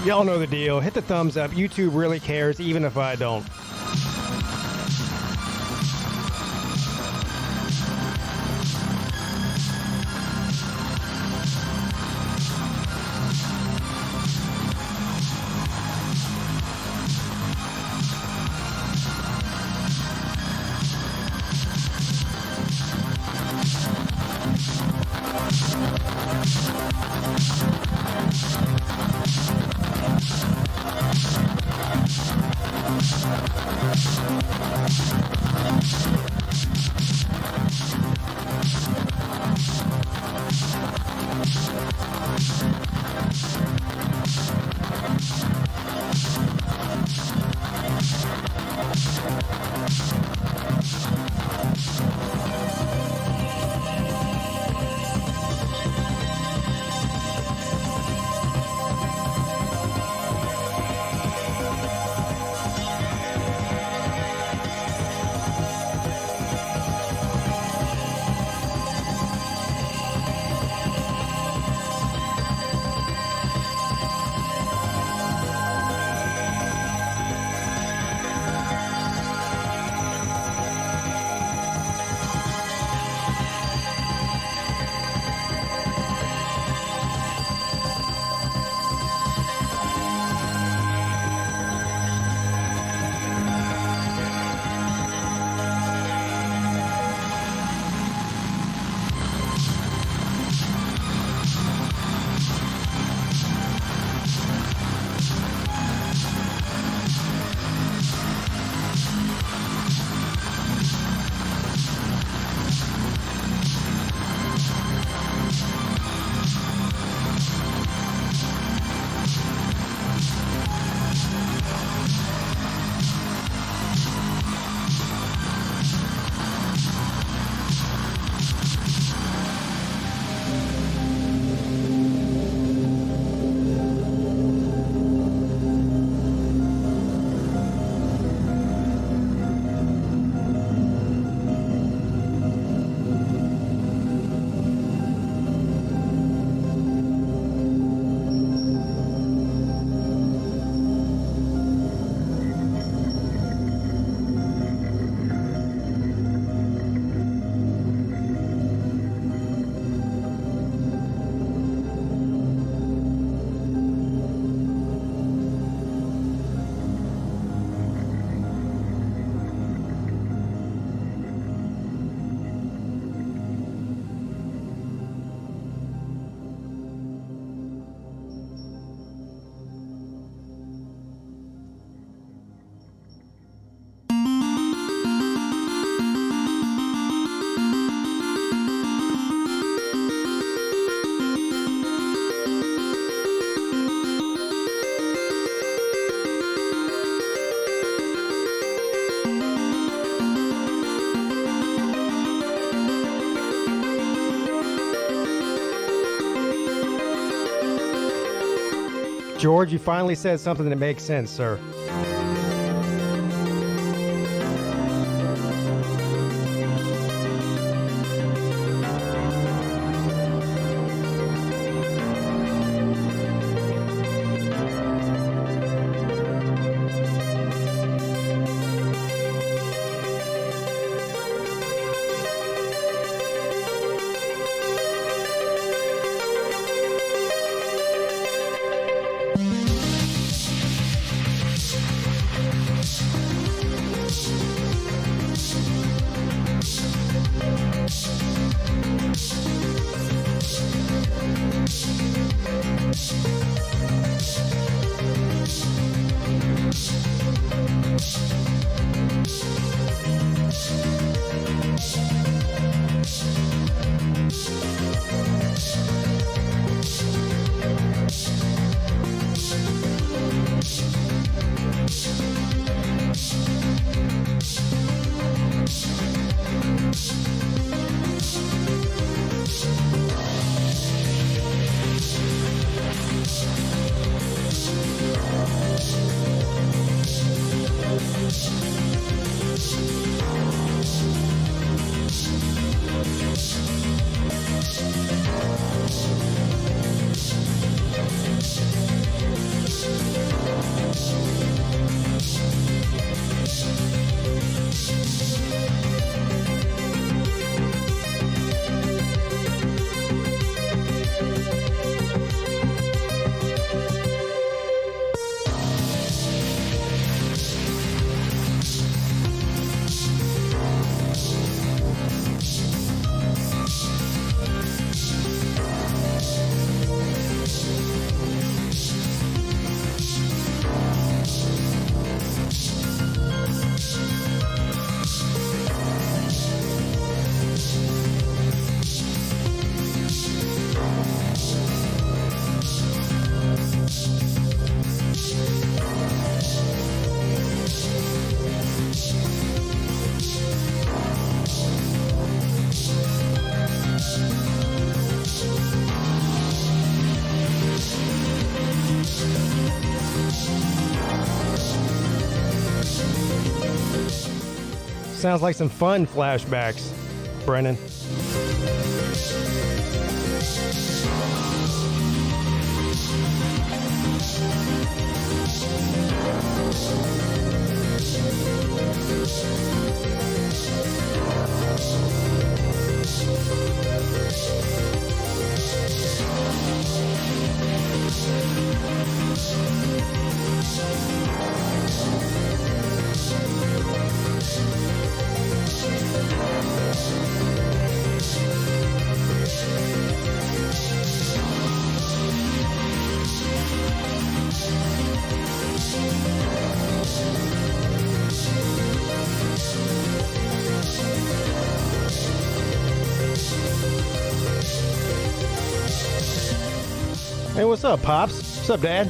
Y'all know the deal. Hit the thumbs up. YouTube really cares, even if I don't. George, you finally said something that makes sense, sir. Sounds like some fun flashbacks, Brennan. Hey, what's up, Pops? What's up, Dad?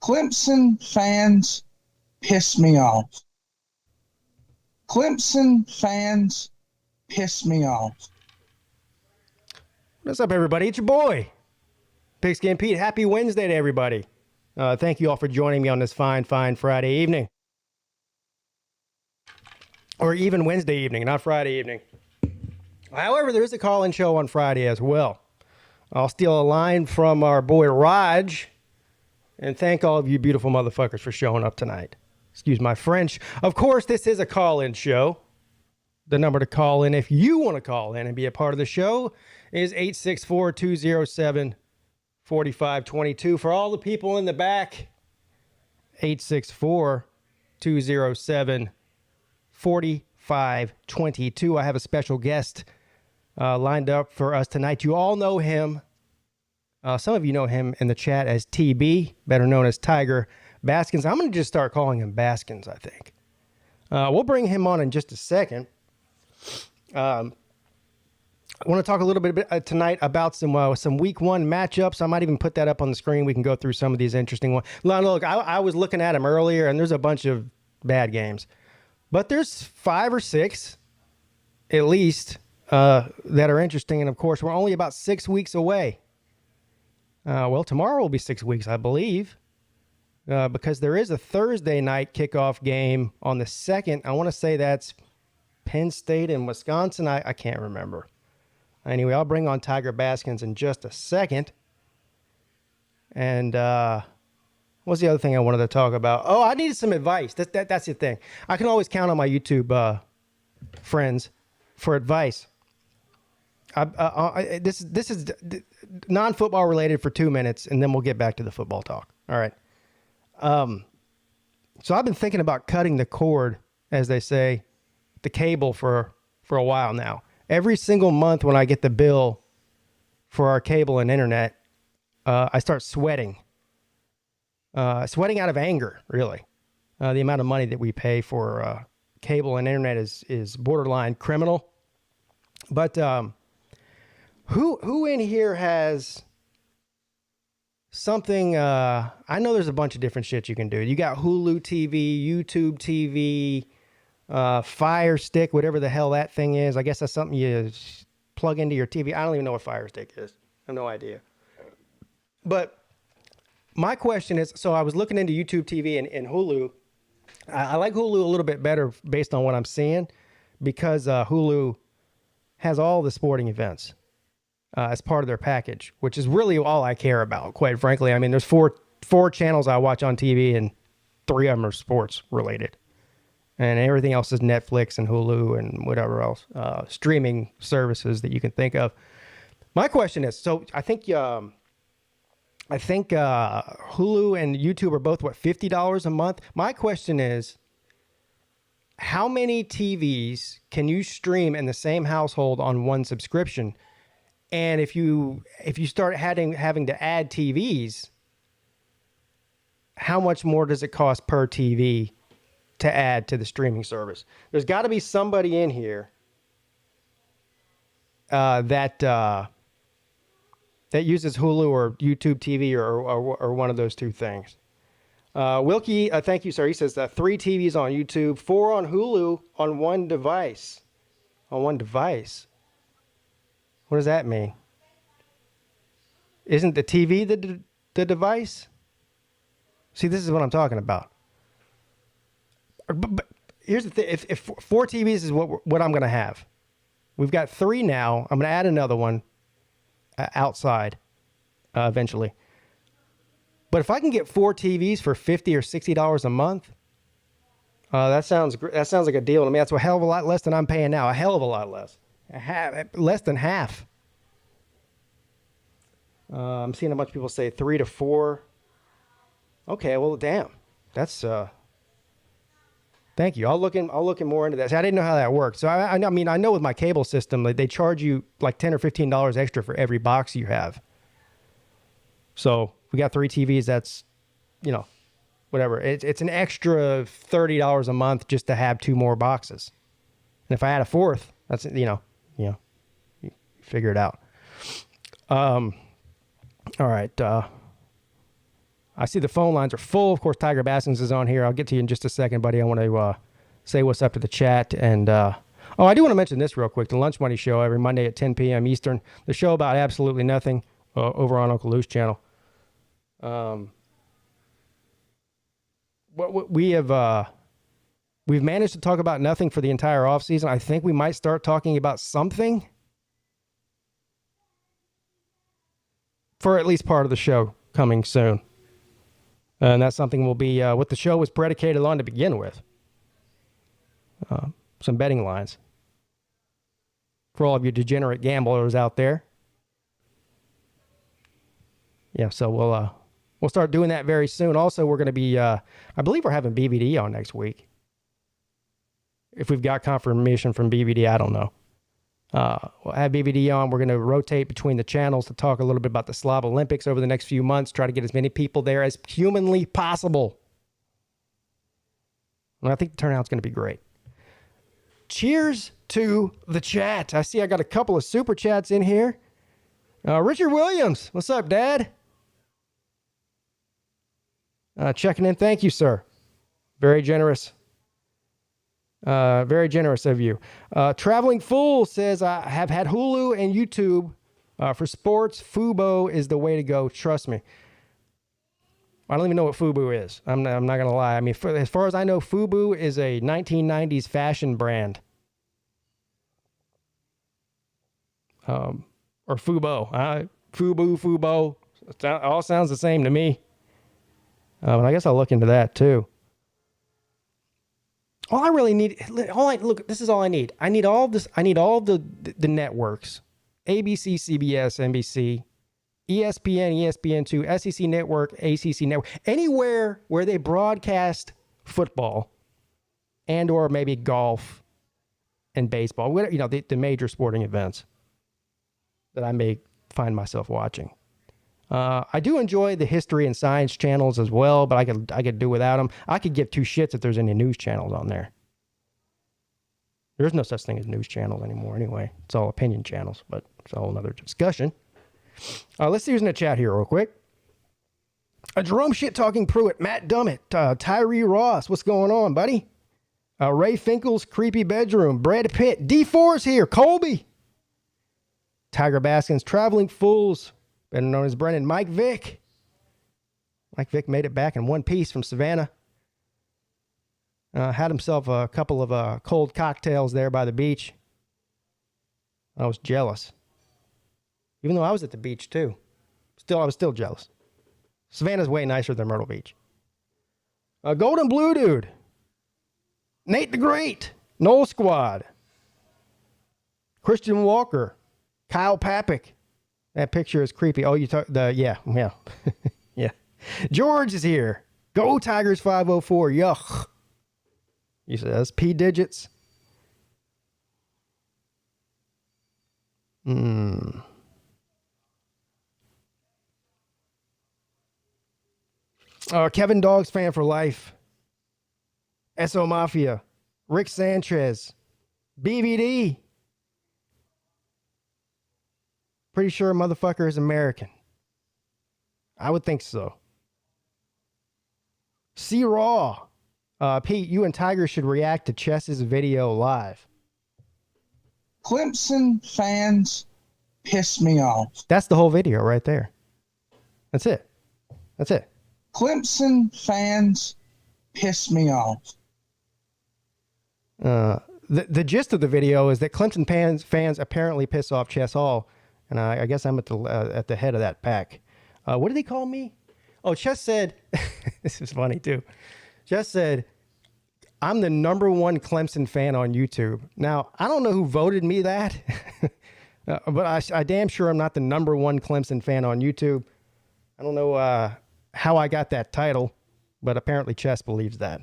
Clemson fans piss me off. Clemson fans piss me off. What's up, everybody? It's your boy, Pigskin Pete. Happy Wednesday to everybody. Thank you all for joining me on this fine Friday evening. Or even Wednesday evening, not Friday evening. However, there is a call-in show on Friday as well. I'll steal a line from our boy Raj and thank all of you beautiful motherfuckers for showing up tonight. Excuse my French. Of course, this is a call-in show. The number to call in if you want to call in and be a part of the show is 864-207-4522. For all the people in the back, 864-207-4522. I have a special guest lined up for us tonight. You all know him. Some of you know him in the chat as TB, better known as Tiger Baskins. I'm going to just start calling him Baskins, I think. We'll bring him on in just a second. I want to talk a little bit tonight about some week one matchups. I might even put that up on the screen. We can go through some of these interesting ones. Look, I was looking at them earlier, and there's a bunch of bad games. But there's 5 or 6, at least, that are interesting. And, of course, we're only about 6 weeks away. Well, tomorrow will be 6 weeks, I believe, because there is a Thursday night kickoff game on the 2nd. I want to say that's Penn State and Wisconsin. I can't remember. Anyway, I'll bring on Tiger Baskins in just a second. And what's the other thing I wanted to talk about? Oh, I needed some advice. That's the thing. I can always count on my YouTube friends for advice. This is non-football related for 2 minutes, and then we'll get back to the football talk. All right. So I've been thinking about cutting the cord, as they say, the cable for a while now. Every single month when I get the bill for our cable and internet, I start sweating. Sweating out of anger, really. The amount of money that we pay for cable and internet is borderline criminal. But who in here has something? I know there's a bunch of different shit you can do. You got Hulu TV, YouTube TV, Fire Stick, whatever the hell that thing is. I guess that's something you plug into your TV. I don't even know what Fire Stick is. I have no idea. But my question is, so I was looking into YouTube TV and Hulu. I like Hulu a little bit better based on what I'm seeing because Hulu has all the sporting events as part of their package, which is really all I care about, quite frankly. I mean, there's four channels I watch on TV, and 3 of them are sports related. And everything else is Netflix and Hulu and whatever else, streaming services that you can think of. My question is, so I think Hulu and YouTube are both, $50 a month? My question is, how many TVs can you stream in the same household on one subscription? And if you start having to add TVs, how much more does it cost per TV to add to the streaming service? There's got to be somebody in here that uses Hulu or YouTube TV or one of those two things. Wilkie, thank you, sir. He says 3 TVs on YouTube, 4 on Hulu on one device. On one device. What does that mean? Isn't the TV the device? See, this is what I'm talking about. But here's the thing: if 4 TVs is what I'm going to have, we've got 3 now. I'm going to add another one outside eventually. But if I can get 4 TVs for $50 or $60 a month, that sounds like a deal to me. That's a hell of a lot less than I'm paying now. A hell of a lot less. Less than half. I'm seeing a bunch of people say 3 to 4. Okay, well, damn. That's thank you. I'll look in more into that. See, I didn't know how that worked. So I mean, I know with my cable system, they charge you like $10 or $15 extra for every box you have. So we got 3 TVs. That's, whatever. It's an extra $30 a month just to have 2 more boxes. And if I add a 4th, that's you figure it out. All right. I see the phone lines are full. Of course, Tiger Baskins is on here. I'll get to you in just a second, buddy. I want to say what's up to the chat. And, I do want to mention this real quick. The Lunch Money Show every Monday at 10 p.m. Eastern. The show about absolutely nothing over on Uncle Lou's channel. We've managed to talk about nothing for the entire offseason. I think we might start talking about something for at least part of the show coming soon. And that something will be what the show was predicated on to begin with. Some betting lines. For all of you degenerate gamblers out there. Yeah, so we'll start doing that very soon. Also, we're going to be, I believe we're having BVD on next week. If we've got confirmation from BVD, I don't know. We'll have BVD on. We're going to rotate between the channels to talk a little bit about the Slav Olympics over the next few months, try to get as many people there as humanly possible. And I think the turnout's going to be great. Cheers to the chat. I see I got a couple of super chats in here. Richard Williams, what's up, Dad? Checking in. Thank you, sir. Very generous. Very generous of you. Traveling Fool says, I have had Hulu and YouTube for sports. Fubo is the way to go. Trust me. I don't even know what Fubu is. I'm not going to lie. I mean, as far as I know, Fubu is a 1990s fashion brand. Or Fubo. Fubo. It all sounds the same to me. But I guess I'll look into that too. All I really need, look, this is all I need. I need all this. I need all the networks: ABC, CBS, NBC, ESPN, ESPN2, SEC Network, ACC Network, anywhere where they broadcast football and or maybe golf and baseball. The major sporting events that I may find myself watching. I do enjoy the history and science channels as well, but I could do without them. I could give 2 shits if there's any news channels on there. There's no such thing as news channels anymore anyway. It's all opinion channels, but it's a whole other discussion. Let's see who's in the chat here real quick. Jerome Shit-Talking Pruitt, Matt Dummett, Tyree Ross. What's going on, buddy? Ray Finkel's Creepy Bedroom, Brad Pitt, D4's here, Colby. Tiger Baskins, Traveling Fools, better known as Brennan, Mike Vick. Mike Vick made it back in one piece from Savannah. Had himself a couple of cold cocktails there by the beach. I was jealous. Even though I was at the beach too. I was still jealous. Savannah's way nicer than Myrtle Beach. Golden Blue Dude. Nate the Great. Noel Squad. Christian Walker. Kyle Papik. That picture is creepy. Oh, yeah. Yeah. George is here. Go Tigers 504. Yuck. He says P digits. Kevin Dogs fan for life. SO Mafia. Rick Sanchez. BVD. Pretty sure motherfucker is American. I would think so. C Raw. Pete, you and Tiger should react to Chess's video live. Clemson fans piss me off. That's the whole video right there. That's it. Clemson fans piss me off. The gist of the video is that Clemson fans apparently piss off Chess Hall, and I guess I'm at the head of that pack. What did he call me? Oh, Chess said, this is funny too. Chess said, I'm the #1 Clemson fan on YouTube. Now, I don't know who voted me that, but I damn sure I'm not the #1 Clemson fan on YouTube. I don't know how I got that title, but apparently Chess believes that.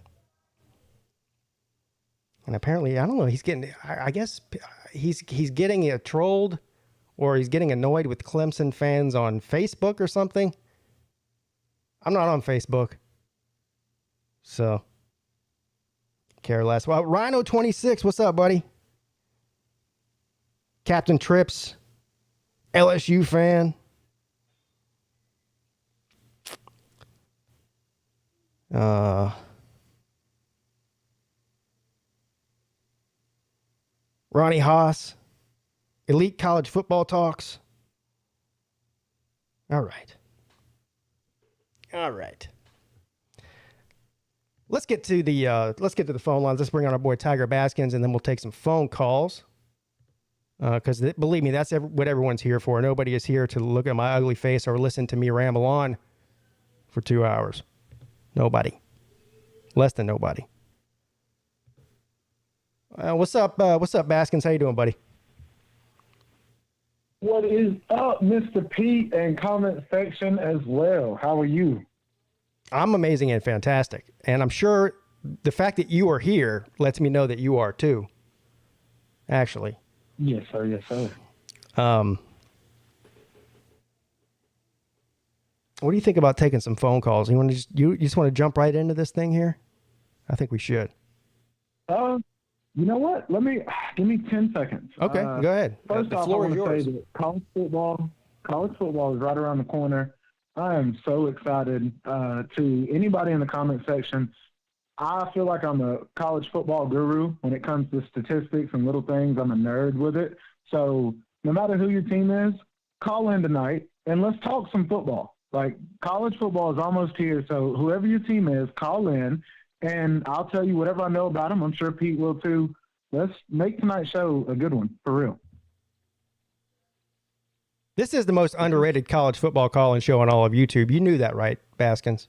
And apparently, I don't know, he's getting, I guess he's getting trolled, or he's getting annoyed with Clemson fans on Facebook or something. I'm not on Facebook, so care less. Well, Rhino26, what's up, buddy? Captain Trips, LSU fan. Ronnie Haas, Elite College Football Talks. All right. Let's get to the phone lines. Let's bring on our boy Tiger Baskins, and then we'll take some phone calls. Because believe me, that's what everyone's here for. Nobody is here to look at my ugly face or listen to me ramble on for 2 hours. Nobody. Less than nobody. What's up, Baskins? How you doing, buddy? What is up, Mr. Pete, and comment section as well? How are you? I'm amazing and fantastic. And I'm sure the fact that you are here lets me know that you are too. Actually. Yes, sir. Yes, sir. What do you think about taking some phone calls? You just want to jump right into this thing here? I think we should. You know what? Give me 10 seconds. Okay, go ahead. First The off, floor I is want to yours. say that college football is right around the corner. I am so excited. To anybody in the comment section, I feel like I'm a college football guru when it comes to statistics and little things. I'm a nerd with it. So no matter who your team is, call in tonight and let's talk some football. Like, college football is almost here, so whoever your team is, call in, and I'll tell you whatever I know about them. I'm sure Pete will too. Let's make tonight's show a good one, for real. This is the most underrated college football call-in show on all of YouTube. You knew that, right, Baskins?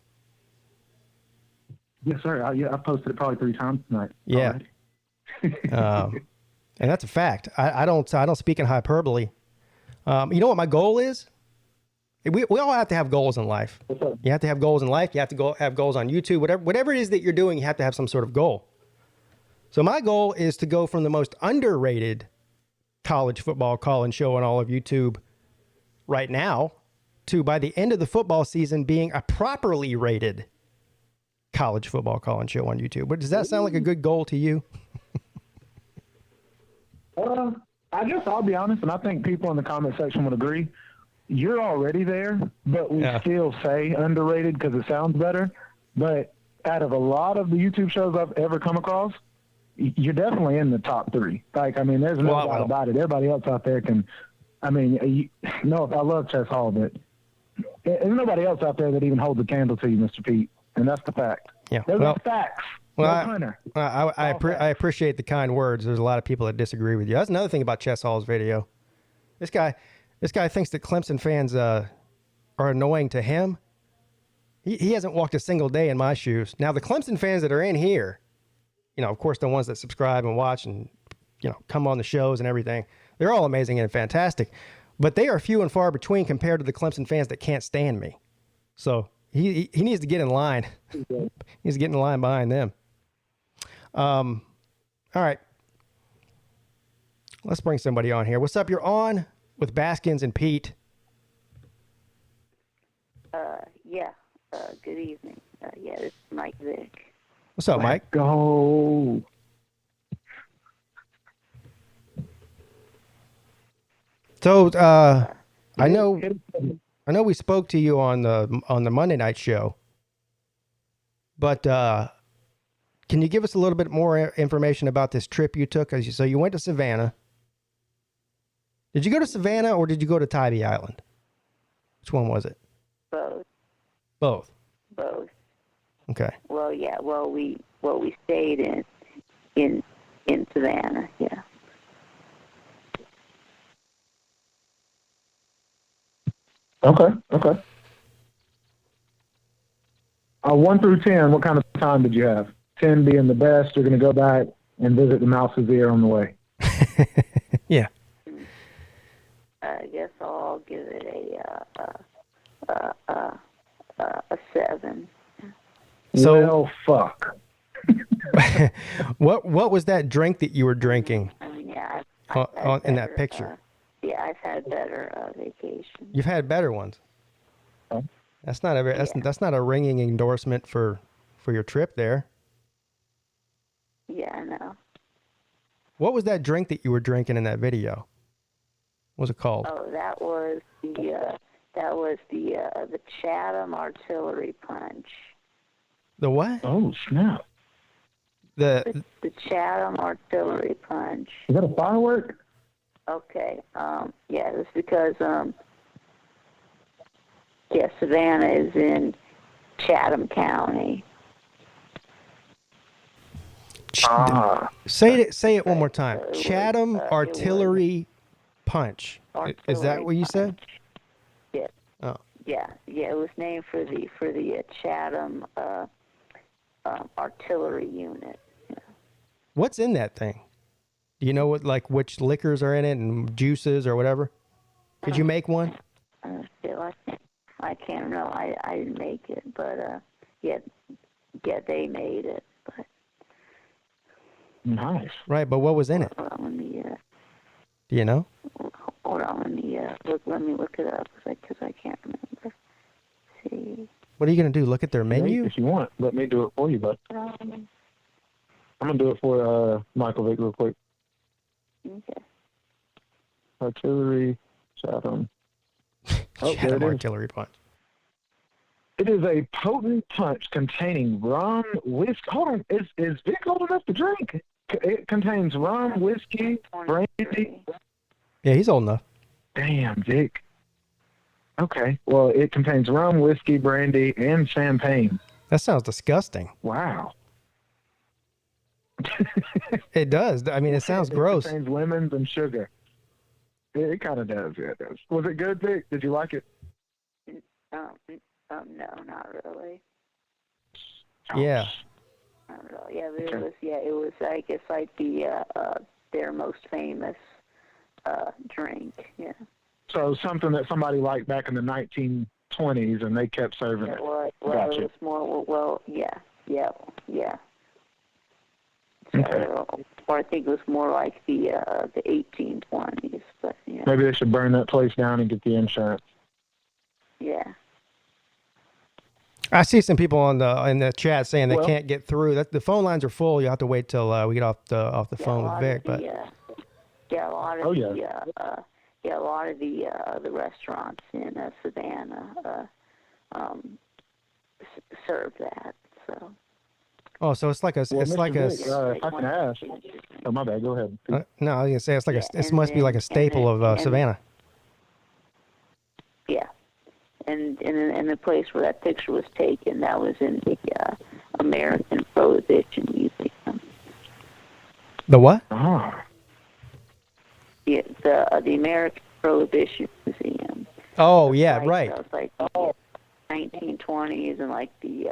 Yes, sir. I posted it probably 3 times tonight. Yeah. And that's a fact. I don't speak in hyperbole. You know what my goal is? We all have to have goals in life. What's up? You have to have goals in life. You have to have goals on YouTube. Whatever it is that you're doing, you have to have some sort of goal. So my goal is to go from the most underrated college football call-in show on all of YouTube right now to, by the end of the football season, being a properly rated college football call-in show on YouTube. But does that sound like a good goal to you? I guess I'll be honest, and I think people in the comment section would agree. You're already there, but we still say underrated because it sounds better. But out of a lot of the YouTube shows I've ever come across, you're definitely in the top 3. Like, I mean, there's no doubt about it. Everybody else out there can, I mean, I love Chess Hall, but there's nobody else out there that even holds a candle to you, Mr. Pete. And that's the fact. Yeah. Those are facts. Well, I appreciate the kind words. There's a lot of people that disagree with you. That's another thing about Chess Hall's video. This guy thinks that Clemson fans are annoying to him. He hasn't walked a single day in my shoes. Now, the Clemson fans that are in here, of course, the ones that subscribe and watch and, come on the shows and everything, they're all amazing and fantastic. But they are few and far between compared to the Clemson fans that can't stand me. So he needs to get in line. He needs to get in line behind them. All right. Let's bring somebody on here. What's up? You're on with Baskins and Pete. Good evening. This is Mike Vick. What's up, Mike? Go. So, I know we spoke to you on the Monday night show, But can you give us a little bit more information about this trip you took? So you went to Savannah. Did you go to Savannah or did you go to Tybee Island? Which one was it? Both. Both. Both. Okay. Well, yeah. Well, we stayed in Savannah. Yeah. Okay. 1 through 10, what kind of time did you have? 10 being the best. You're going to go back and visit the Mouse's Ear on the way. Yeah. I guess I'll give it a 7. So, well, fuck. what was that drink that you were drinking? I mean, yeah. In that picture. Yeah, I've had better vacations. You've had better ones. Oh. That's not a ringing endorsement for your trip there. Yeah, I know. What was that drink that you were drinking in that video? What was it called? Oh, that was the Chatham Artillery Punch. The what? Oh, snap. The Chatham Artillery Punch. Is that a firework? Okay. Yeah, it's because Savannah is in Chatham County. Say it one more time. Chatham Artillery Punch. Is that what you said? Yeah. Oh. Yeah. It was named for the Chatham Artillery Unit. Yeah. What's in that thing? Do you know which liquors are in it and juices or whatever? Could you make one? I can't know. I didn't make it, but yeah, they made it. But nice. Right, but what was in it? Hold on, let me. Do you know? Hold on, let me look it up because I can't remember. See. What are you gonna do? Look at their menu? If you want, let me do it for you, bud. I'm gonna do it for Michael Vick real quick. Okay. Artillery, Chatham. Oh, Chatham Artillery Punch. It is a potent punch containing rum, whiskey. Hold on, is Vic old enough to drink? It contains rum, whiskey, brandy. Yeah, he's old enough. Damn, Vic. Okay, well, it contains rum, whiskey, brandy, and champagne. That sounds disgusting. Wow. It does. I mean, it sounds gross. It contains lemons and sugar. It kind of does. Yeah, it does. Was it good, Vic? Did you like it? No, not really. Yeah. Not really. Yeah, but it was. I guess like their most famous drink. Yeah. So something that somebody liked back in the 1920s, and they kept serving it. Well, Gotcha. it was more. Well, yeah. Okay. Or I think it was more like the 1820s, but yeah. Maybe they should burn that place down and get the insurance. Yeah. I see some people in the chat saying they can't get through. That the phone lines are full. You have to wait till we get off the phone with Vic. But a lot of the restaurants in Savannah serve that. So. Oh, so it's like a If I can ask. Oh, my bad. Go ahead. No, I was gonna say it's like it must be like a staple of Savannah. Yeah, and the place where that picture was taken, that was in the American Prohibition Museum. The what? Ah. Yeah, the American Prohibition Museum. Oh yeah, right. So it's like 1920s and like the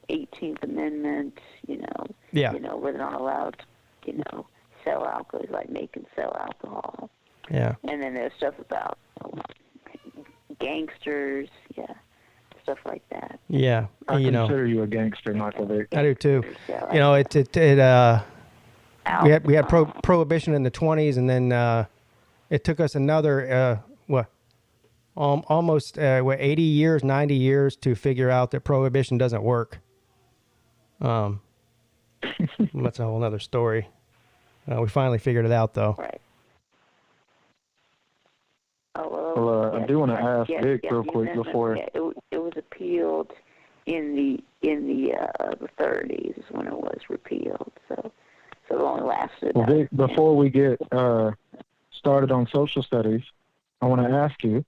18th Amendment, Yeah. Where they're not allowed to, sell alcohol, like make and sell alcohol. Yeah. And then there's stuff about gangsters, stuff like that. Yeah. I consider you a gangster, Michael Vick. I do too. We had prohibition in the 20s, and then it took us another almost 80 years, 90 years to figure out that prohibition doesn't work. That's a whole other story. We finally figured it out, though. Right. Well, I do want to ask Vic real quick before. It was appealed in the 30s is when it was repealed. So it only lasted. Well, Vic, before we get started on social studies, I want to ask you,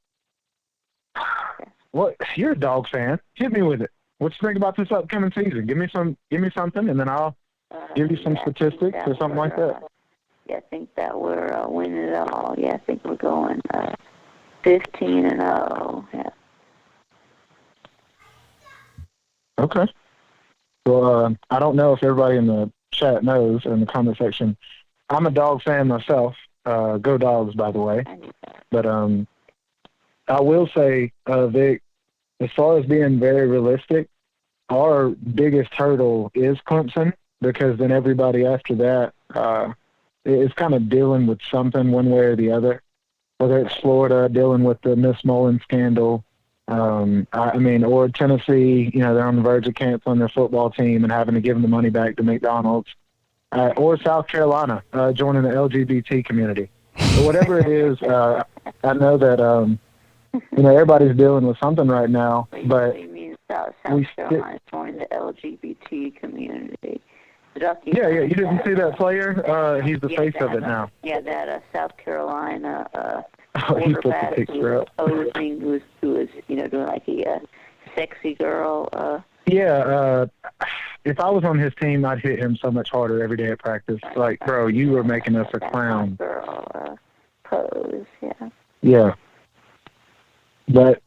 what you're a dog fan? Hit me with it. What you think about this upcoming season? Give me something, and then I'll give you some statistics or something like that. I think that we're winning it all. Yeah, I think we're going 15-0. Yeah. Okay. Well, I don't know if everybody in the chat knows, or in the comment section, I'm a dog fan myself. Go Dogs, by the way. But I will say, Vic, as far as being very realistic, our biggest hurdle is Clemson, because then everybody after that is kind of dealing with something one way or the other, whether it's Florida dealing with the Miss Mullen scandal, or Tennessee, they're on the verge of canceling their football team and having to give them the money back to McDonald's, or South Carolina joining the LGBT community. But whatever it is, I know that everybody's dealing with something right now. But you mean South Carolina joining the LGBT community? Yeah, you didn't see that player? He's the face of it now. Yeah, that South Carolina he put the quarterback picture up. who was doing like a sexy girl. If I was on his team, I'd hit him so much harder every day at practice. Like, bro, you were making us a clown. Girl pose, yeah. Yeah. But,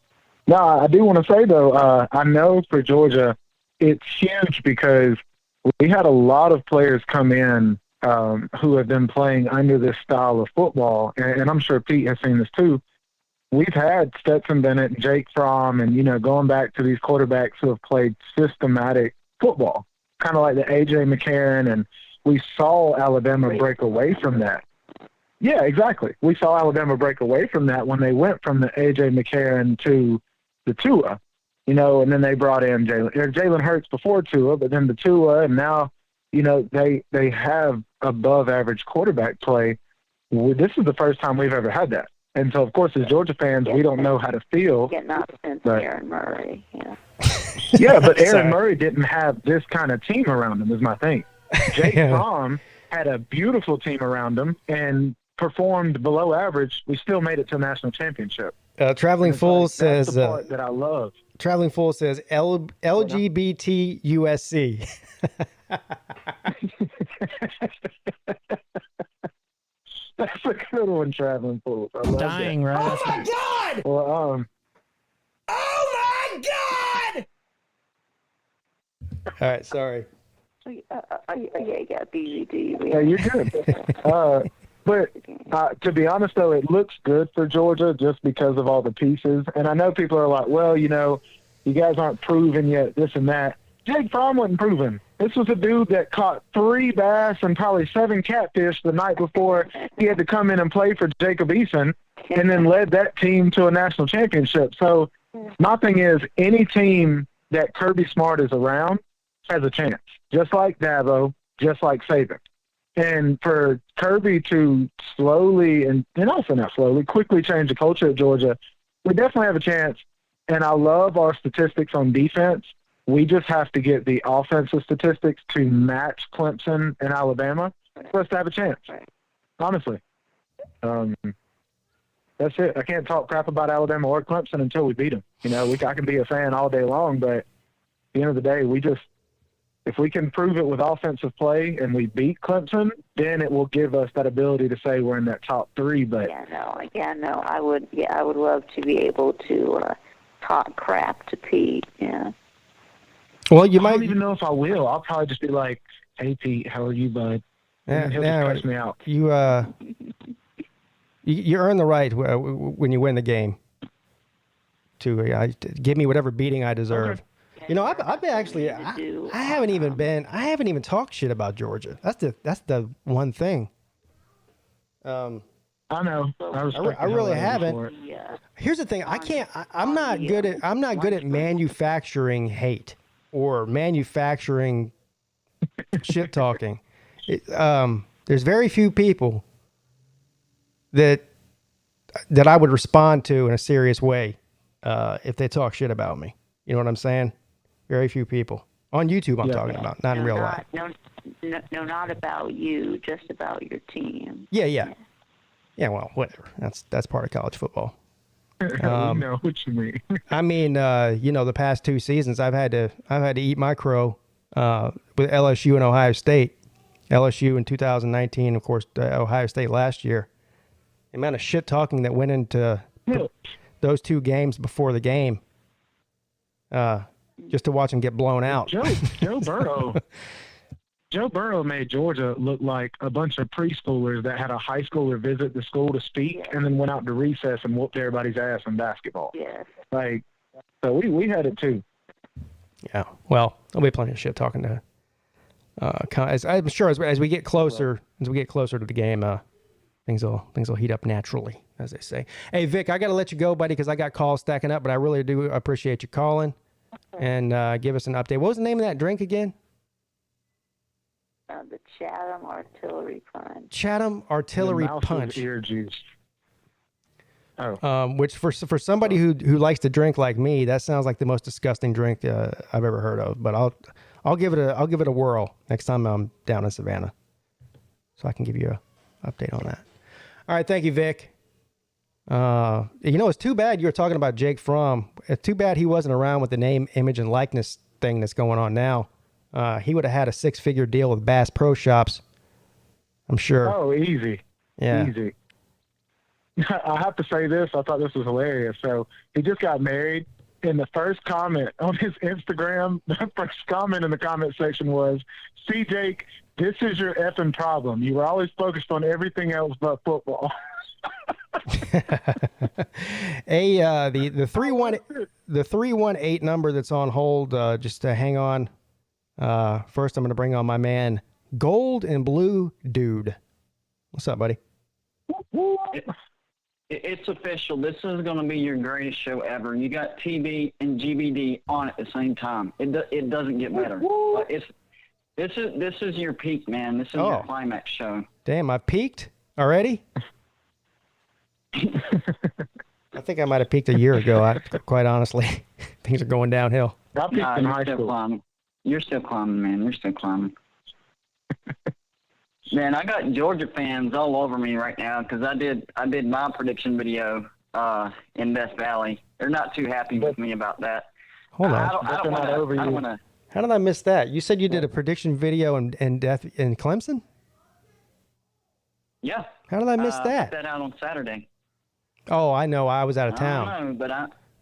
no, I do want to say, though, I know for Georgia, it's huge because we had a lot of players come in who have been playing under this style of football, and I'm sure Pete has seen this too. We've had Stetson Bennett and Jake Fromm and, going back to these quarterbacks who have played systematic football, kind of like the A.J. McCarron, and we saw Alabama break away from that. Yeah, exactly. We saw Alabama break away from that when they went from the A.J. McCarron to the Tua, and then they brought in Jalen Hurts before Tua, but then the Tua, and now, they have above-average quarterback play. This is the first time we've ever had that. And so, of course, as Georgia fans, we don't know how to feel. Getting up since Aaron Murray, yeah. Yeah, but Aaron Murray didn't have this kind of team around him, is my thing. Jake Fromm had a beautiful team around him and performed below average. We still made it to a national championship. Traveling Fool says that's the part that I love. Traveling Fool says LGBT USC. That's a good one, Traveling Fool. I love Dying, that. right? Oh my God! Well, Oh my God! All right, sorry. Yeah, BVD. Yeah, you're good. But to be honest, though, it looks good for Georgia just because of all the pieces. And I know people are like, well, you guys aren't proven yet, this and that. Jake Fromm wasn't proven. This was a dude that caught 3 bass and probably 7 catfish the night before he had to come in and play for Jacob Eason, and then led that team to a national championship. So my thing is, any team that Kirby Smart is around has a chance, just like Dabo, just like Saban. And for Kirby to slowly, and also not slowly, quickly change the culture at Georgia, we definitely have a chance. And I love our statistics on defense. We just have to get the offensive statistics to match Clemson and Alabama for us to have a chance. Honestly. That's it. I can't talk crap about Alabama or Clemson until we beat them. I can be a fan all day long, but at the end of the day, if we can prove it with offensive play and we beat Clemson, then it will give us that ability to say we're in that top 3. But I would love to be able to talk crap to Pete. Yeah. Well, I don't even know if I will. I'll probably just be like, "Hey Pete, how are you, bud?" And he'll just cuss me out. You earn the right when you win the game to give me whatever beating I deserve. Okay. I've been actually I haven't even talked shit about Georgia. That's the one thing. I know. I really haven't. Here's the thing. I'm not good at manufacturing hate or manufacturing shit talking. There's very few people that I would respond to in a serious way if they talk shit about me. You know what I'm saying? Very few people. On YouTube, I'm talking about, not in real life. No, not about you, just about your team. Yeah, Yeah, well, whatever. That's part of college football. We know what you mean. I mean, the past 2 seasons, I've had to eat my crow with LSU and Ohio State. LSU in 2019, of course, Ohio State last year. The amount of shit talking that went into those 2 games before the game, just to watch them get blown out. Joe Burrow. Joe Burrow made Georgia look like a bunch of preschoolers that had a high schooler visit the school to speak and then went out to recess and whooped everybody's ass in basketball. Yes. So we had it too. Yeah. Well, there'll be plenty of shit talking to. I'm sure as we get closer to the game, things will heat up naturally, as they say. Hey, Vic, I got to let you go, buddy, because I got calls stacking up, but I really do appreciate you calling and give us an update. What was the name of that drink again? The Chatham Artillery Punch. Chatham Artillery The mouse Punch. was ear juice. Oh. Which for somebody who likes to drink like me, that sounds like the most disgusting drink I've ever heard of. But I'll give it a whirl next time I'm down in Savannah, so I can give you an update on that. All right, thank you, Vic. It's too bad you were talking about Jake Fromm. It's too bad he wasn't around with the name, image, and likeness thing that's going on now. He would have had a 6-figure deal with Bass Pro Shops, I'm sure. Oh, easy. Yeah. Easy. I have to say this. I thought this was hilarious. So he just got married, and the first comment on his Instagram, the first comment in the comment section was, "See, Jake, this is your effing problem. You were always focused on everything else but football." The 318 number that's on hold, just to hang on. First, I'm going to bring on my man, Gold and Blue Dude. What's up, buddy? It's official. This is going to be your greatest show ever. You got TB and GBD on at the same time. It doesn't get better. This is your peak, man. This is your climax show. Damn, I peaked already? I think I might have peaked a year ago. Quite honestly, things are going downhill. I peaked in high school. Climbing. You're still climbing, man. You're still climbing. Man, I got Georgia fans all over me right now because I did my prediction video in Death Valley. They're not too happy with me about that. Hold on. I don't want to. How did I miss that? You said you did a prediction video in Clemson? Yeah. How did I miss that? I put that out on Saturday. Oh, I know. I was out of town. I don't know, but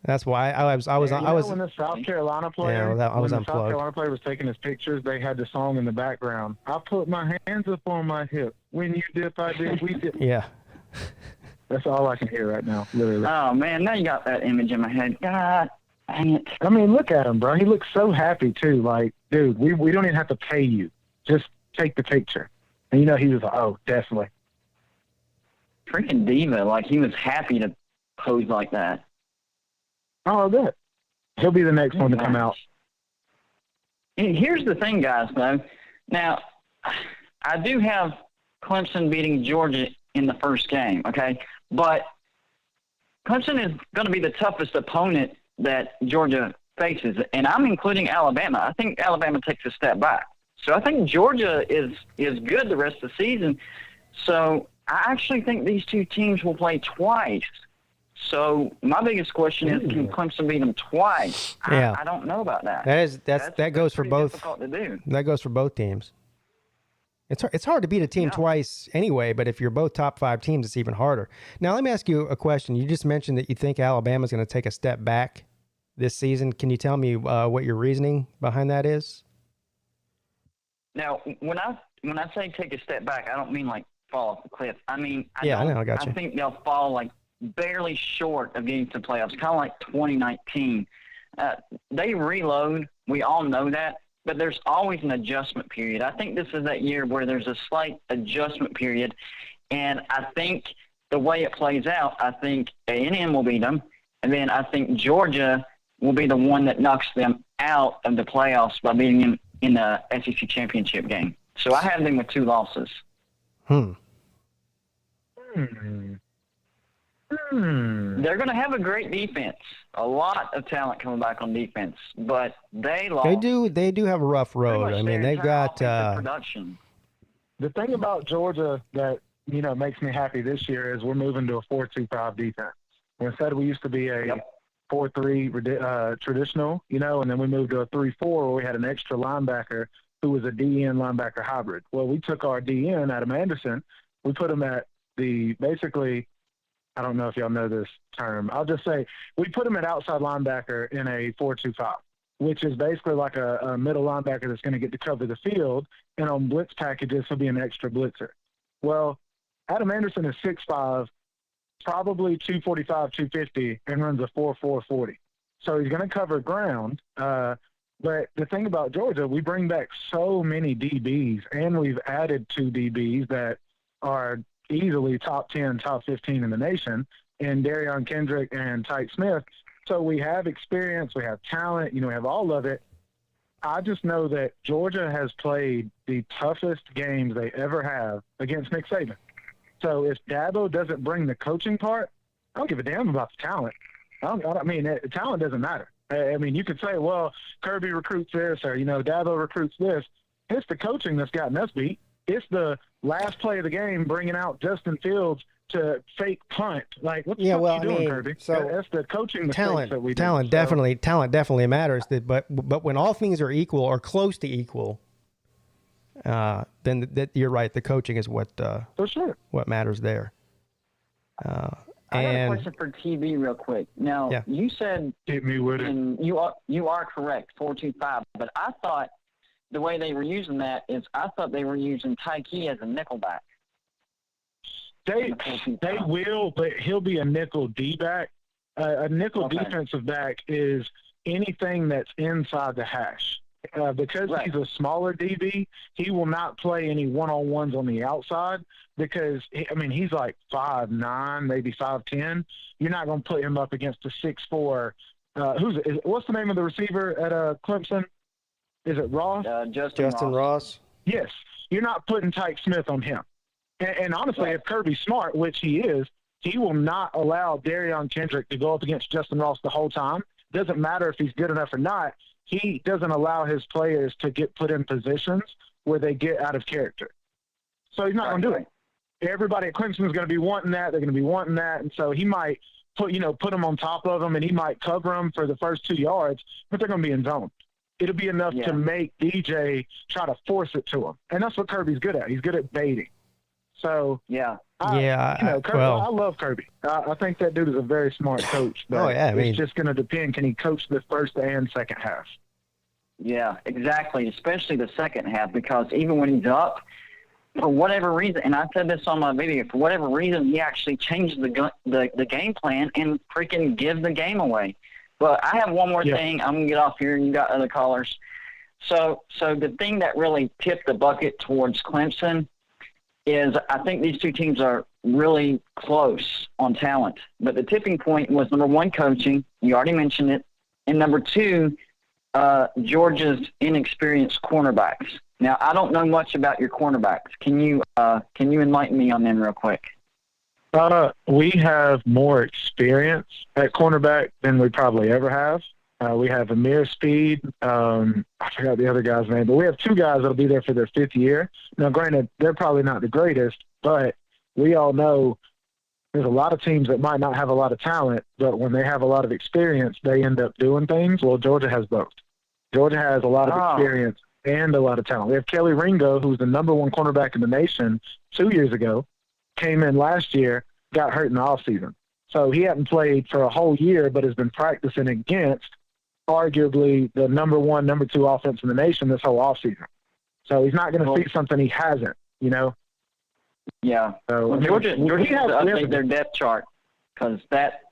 That's why I was when the South Carolina player, I was when the unplugged. South Carolina player was taking his pictures, they had the song in the background. I put my hands up on my hip. When you dip, I dip. We dip. Yeah. That's all I can hear right now, literally. Oh man, now you got that image in my head. God dang it. I mean, look at him, bro. He looks so happy too. Like, dude, we don't even have to pay you. Just take the picture. And he was like, oh, definitely. Freaking diva. Like he was happy to pose like that. Oh, I bet. He'll be the next one to come out. Here's the thing, guys, though. Now, I do have Clemson beating Georgia in the first game, okay? But Clemson is going to be the toughest opponent that Georgia faces, and I'm including Alabama. I think Alabama takes a step back. So I think Georgia is good the rest of the season. So I actually think these two teams will play twice. So my biggest question is, can Clemson beat them twice? Yeah. I don't know about that. That goes for both. Difficult to do. That goes for both teams. It's hard to beat a team twice anyway, but if you're both top 5 teams, it's even harder. Now, let me ask you a question. You just mentioned that you think Alabama's going to take a step back this season. Can you tell me what your reasoning behind that is? Now, when I say take a step back, I don't mean like fall off the cliff. I mean, I got you. I think they'll fall like barely short of getting to the playoffs, kind of like 2019. They reload. We all know that. But there's always an adjustment period. I think this is that year where there's a slight adjustment period. And I think the way it plays out, I think A&M will beat them. And then I think Georgia will be the one that knocks them out of the playoffs by beating them in the SEC championship game. So I have them with 2 losses. They're going to have a great defense. A lot of talent coming back on defense, but they lost. They do have a rough road. I mean, they've got production. The thing about Georgia that, makes me happy this year is we're moving to a 4-2-5 defense. Instead, we used to be a 4-3 traditional, and then we moved to a 3-4 where we had an extra linebacker who was a DN linebacker hybrid. Well, we took our DN, Adam Anderson, we put him at basically, I don't know if y'all know this term. I'll just say we put him at outside linebacker in a 4-2-5, which is basically like a middle linebacker that's going to get to cover the field, and on blitz packages, he'll be an extra blitzer. Well, Adam Anderson is 6'5", probably 245, 250, and runs a 4.40. So he's going to cover ground. But the thing about Georgia, we bring back so many DBs, and we've added 2 DBs that are easily top 10, top 15 in the nation, and Darion Kendrick and Tyke Smith. So we have experience, we have talent, we have all of it. I just know that Georgia has played the toughest games they ever have against Nick Saban. So if Dabo doesn't bring the coaching part, I don't give a damn about the talent. Talent doesn't matter. I mean, you could say, well, Kirby recruits this, or, Dabo recruits this. It's the coaching that's gotten us beat. It's the last play of the game bringing out Justin Fields to fake punt. Like, what the fuck are you doing, Kirby? So that's the coaching mistakes that we do. Talent definitely matters. But when all things are equal or close to equal, then you're right. The coaching is what for sure what matters there. I got a question for TB real quick. Now, you said hit me with it. And you are correct, 4-2-5. But I thought the way they were using that is I thought they were using Tyke as a nickelback. They will, but he'll be a nickel D-back. A nickel defensive back is anything that's inside the hash. Because he's a smaller DB, he will not play any one-on-ones on the outside because, he's like 5'9", maybe 5'10". You're not going to put him up against a 6'4". What's the name of the receiver at Clemson? Is it Ross? Justin Ross. Yes. You're not putting Tyke Smith on him. And honestly, if Kirby's smart, which he is, he will not allow Darion Kendrick to go up against Justin Ross the whole time. Doesn't matter if he's good enough or not. He doesn't allow his players to get put in positions where they get out of character. So he's not going to do it. Everybody at Clemson is going to be wanting that. They're going to be wanting that. And so he might put them on top of them, and he might cover them for the first 2 yards, but they're going to be in zone. It'll be enough to make DJ try to force it to him. And that's what Kirby's good at. He's good at baiting. So, Kirby, I love Kirby. I think that dude is a very smart coach. But it's just going to depend. Can he coach the first and second half? Yeah, exactly, especially the second half, because even when he's up, for whatever reason, and I said this on my video, for whatever reason, he actually changed the game plan and freaking give the game away. But I have one more thing. I'm going to get off here, and you got other callers. So the thing that really tipped the bucket towards Clemson is I think these two teams are really close on talent. But the tipping point was, number one, coaching. You already mentioned it. And number two, Georgia's inexperienced cornerbacks. Now, I don't know much about your cornerbacks. Can you enlighten me on them real quick? We have more experience at cornerback than we probably ever have. We have Amir Speed. I forgot the other guy's name, but we have 2 guys that'll be there for their 5th year. Now, granted, they're probably not the greatest, but we all know there's a lot of teams that might not have a lot of talent, but when they have a lot of experience, they end up doing things. Well, Georgia has both. Georgia has a lot of experience and a lot of talent. We have Kelly Ringo, who's the number 1 cornerback in the nation 2 years ago, came in last year, got hurt in the offseason. So he hadn't played for a whole year, but has been practicing against arguably the number 1, number 2 offense in the nation this whole offseason. So he's not going to see something he hasn't, Yeah. So, Georgia has to update their depth chart because that,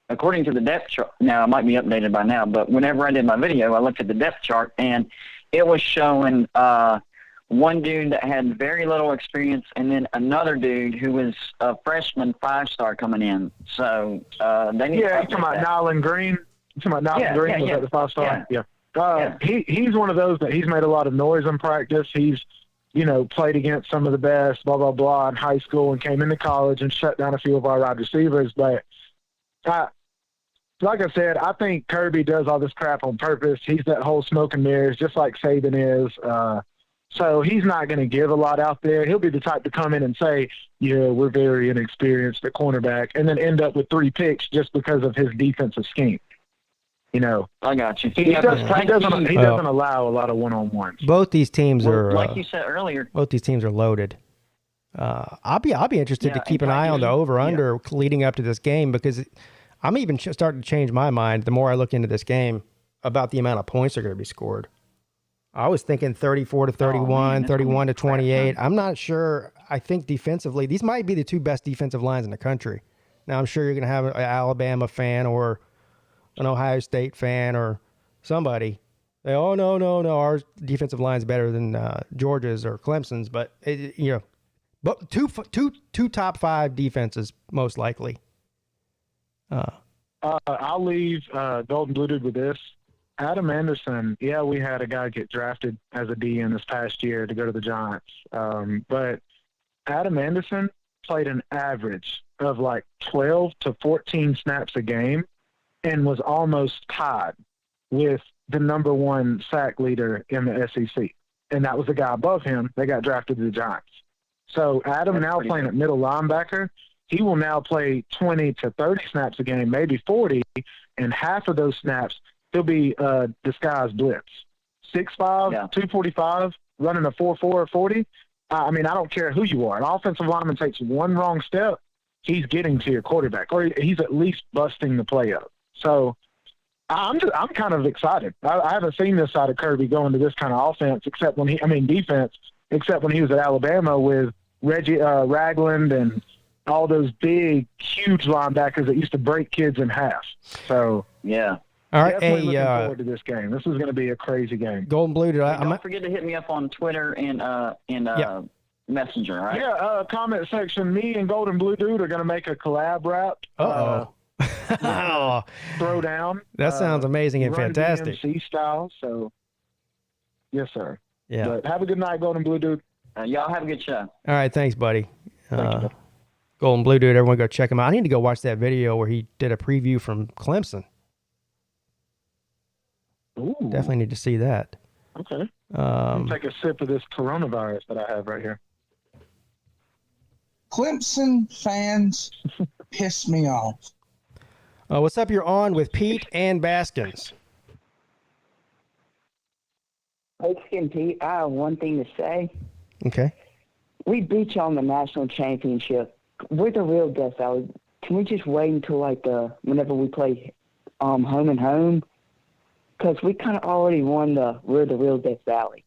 according to the depth chart, now it might be updated by now, but whenever I did my video, I looked at the depth chart, and it was showing one dude that had very little experience and then another dude who was a freshman 5-star coming in. So they need to you're talking about Nyland Green? You're talking about Nyland Green? Was that the 5-star? Yeah. He's one of those that he's made a lot of noise in practice. He's played against some of the best, blah, blah, blah, in high school and came into college and shut down a few of our wide receivers. But like I said, I think Kirby does all this crap on purpose. He's that whole smoke and mirrors, just like Saban is. So he's not going to give a lot out there. He'll be the type to come in and say, yeah, we're very inexperienced at cornerback, and then end up with 3 picks just because of his defensive scheme. I got you. He doesn't allow a lot of one-on-ones. Both these teams are, like you said earlier. Both these teams are loaded. I'll be interested to keep an eye on the over/under leading up to this game, because I'm even starting to change my mind the more I look into this game about the amount of points that are going to be scored. I was thinking 34-31, 31-28. I'm not sure. I think defensively, these might be the 2 best defensive lines in the country. Now, I'm sure you're going to have an Alabama fan or an Ohio State fan or somebody. They, oh, no, our defensive line's better than Georgia's or Clemson's. But, but two top 5 defenses, most likely. I'll leave Golden Blue Dude with this. Adam Anderson, we had a guy get drafted as a DN this past year to go to the Giants. But Adam Anderson played an average of like 12 to 14 snaps a game and was almost tied with the number 1 sack leader in the SEC. And that was the guy above him. They got drafted to the Giants. So Adam now playing at middle linebacker, he will now play 20 to 30 snaps a game, maybe 40, and half of those snaps he'll be disguised blitz. 6'5", 245, running a 4.4 40. I mean, I don't care who you are. An offensive lineman takes one wrong step, he's getting to your quarterback, or he's at least busting the play up. So I'm kind of excited. I haven't seen this side of Kirby going to this kind of offense, defense, except when he was at Alabama with Reggie Ragland and all those big, huge linebackers that used to break kids in half. So yeah. All right, definitely looking forward to this game. This is going to be a crazy game. Golden Blue, don't forget to hit me up on Twitter and Messenger, right? Yeah, comment section. Me and Golden Blue Dude are going to make a collab rap. Throw down. That sounds amazing and fantastic. DMC style. So, yes, sir. Yeah. But have a good night, Golden Blue Dude. Y'all have a good show. All right, thanks, buddy. Thank you. Golden Blue Dude, everyone go check him out. I need to go watch that video where he did a preview from Clemson. Ooh. Definitely need to see that. Okay. Take a sip of this coronavirus that I have right here. Clemson fans piss me off. What's up? You're on with Peete and Baskins. Coach and Pete, I have one thing to say. Okay. We beat y'all in the national championship. We're the real Death Valley. Can we just wait until whenever we play home and home? Because we kind of already won we're the real Death Valley.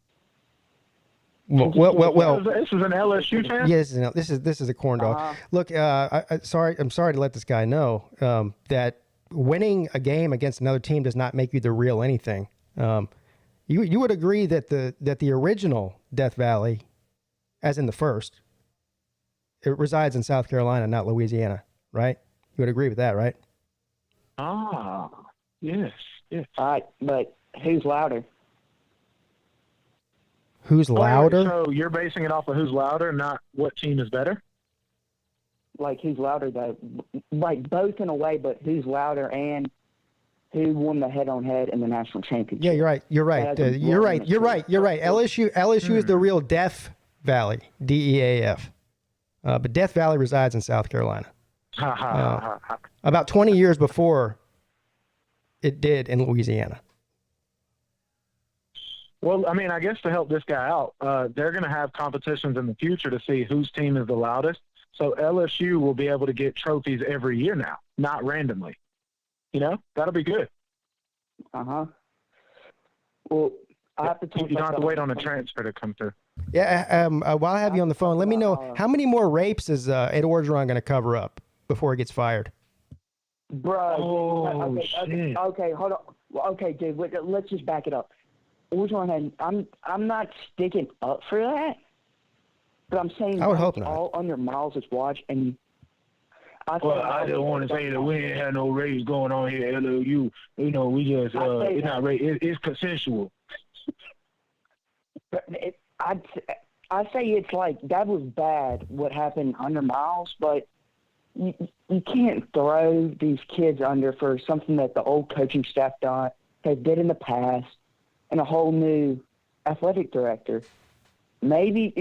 Well. This is an LSU fan? Yes, this is a corn dog. Look, I'm sorry to let this guy know that winning a game against another team does not make you the real anything. You would agree that the original Death Valley, as in the first, it resides in South Carolina, not Louisiana, right? You would agree with that, right? Yes. All right, but who's louder? Who's louder? So you're basing it off of who's louder, not what team is better? Like who's louder, though? Like both in a way, but who's louder and who won the head-on-head in the national championship? Yeah, you're right. You're right. LSU is the real Death Valley, DEAF. But Death Valley resides in South Carolina. About 20 years before it did in Louisiana. Well, I mean, I guess to help this guy out, they're going to have competitions in the future to see whose team is the loudest. So LSU will be able to get trophies every year now, not randomly. That'll be good. Well, I have to you don't have to wait on a transfer to come through. Yeah, while I have you on the phone, let me know how many more rapes is Ed Orgeron going to cover up before he gets fired? Bro. Okay, hold on. Okay, dude, wait, let's just back it up. Orgeron, I'm not sticking up for that, but I'm saying I would hope not. All under Miles' watch, and I just want to say that we ain't had no rapes going on here at LOU. We just it's not rape. It's consensual. I say it's like that was bad what happened under Miles, but you can't throw these kids under for something that the old coaching staff did in the past and a whole new athletic director. Maybe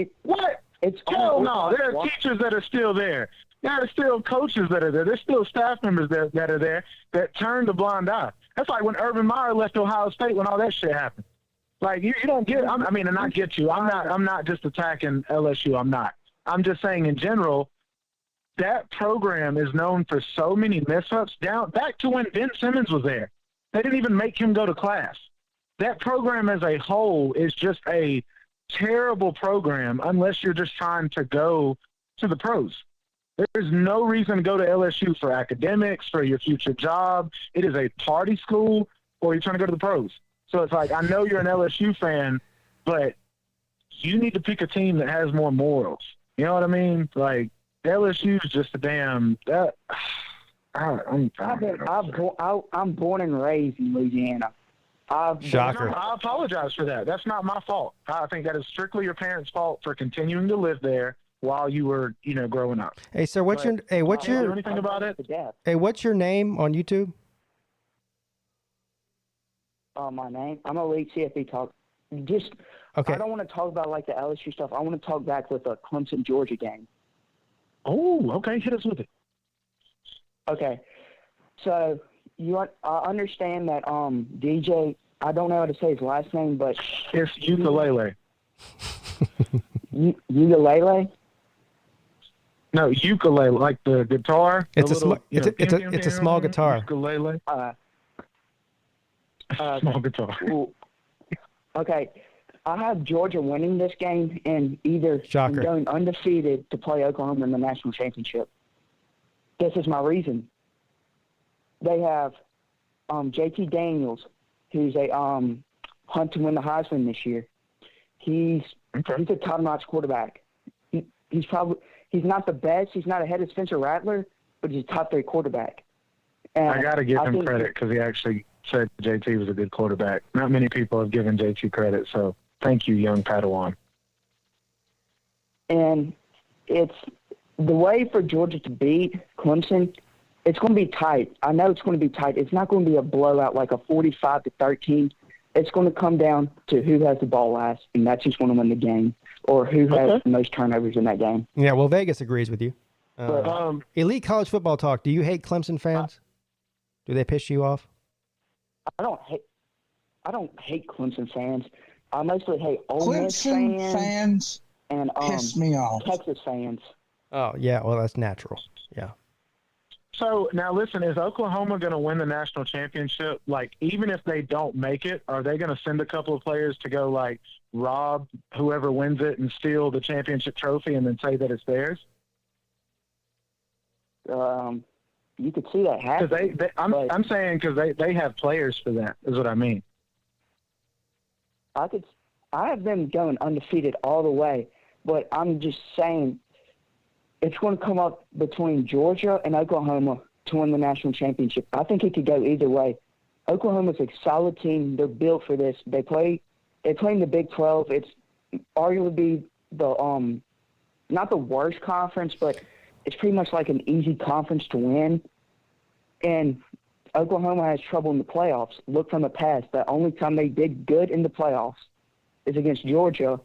it's Hell no. There are teachers that are still there. There are still coaches that are there. There's still staff members that are there that turned a blind eye. That's like when Urban Meyer left Ohio State when all that shit happened. Like you don't get. And I get you. I'm not just attacking LSU. I'm not. I'm just saying in general, that program is known for so many mess-ups back to when Ben Simmons was there. They didn't even make him go to class. That program as a whole is just a terrible program unless you're just trying to go to the pros. There's no reason to go to LSU for academics, for your future job. It is a party school, or you're trying to go to the pros. So it's like, I know you're an LSU fan, but you need to pick a team that has more morals. You know what I mean? Like, LSU is just a damn I'm born and raised in Louisiana. Shocker. I apologize for that. That's not my fault. I think that is strictly your parents' fault for continuing to live there while you were, growing up. Hey, sir, what's your anything about it? Hey, what's your name on YouTube? My name? I'm Elite CFB Talk. Okay. I don't want to talk about like the LSU stuff. I want to talk back with the Clemson Georgia game. Oh, okay. Hit us with it. Okay. So I understand that DJ. I don't know how to say his last name, but it's ukulele. Ukulele. No, ukulele, like the guitar. It's a small guitar. Ukulele. Small guitar. Okay, I have Georgia winning this game and either going undefeated to play Oklahoma in the national championship. This is my reason. They have JT Daniels, who's a hunt to win the Heisman this year. He's a top-notch quarterback. He's not the best. He's not ahead of Spencer Rattler, but he's a top 3 quarterback. And I got to give him credit because he actually said JT was a good quarterback. Not many people have given JT credit, so thank you, young Padawan. And it's the way for Georgia to beat Clemson. It's going to be tight. I know it's going to be tight. It's not going to be a blowout like a 45-13. It's going to come down to who has the ball last, and that's who's going to win the game, or who has the most turnovers in that game. Yeah, well, Vegas agrees with you. Elite College Football Talk, do you hate Clemson fans? Do they piss you off? I don't hate Clemson fans. I mostly hate Ole Miss fans and piss me off. Texas fans. Oh, yeah, well, that's natural. Yeah. So, now listen, is Oklahoma going to win the national championship? Like, even if they don't make it, are they going to send a couple of players to go, like, rob whoever wins it and steal the championship trophy and then say that it's theirs? You could see that happen. I'm saying because they have players for that, is what I mean. I have them going undefeated all the way, but I'm just saying it's going to come up between Georgia and Oklahoma to win the national championship. I think it could go either way. Oklahoma's a solid team. They're built for this. They play in the Big 12. It's arguably the not the worst conference, but it's pretty much like an easy conference to win. And Oklahoma has trouble in the playoffs. Look from the past. The only time they did good in the playoffs is against Georgia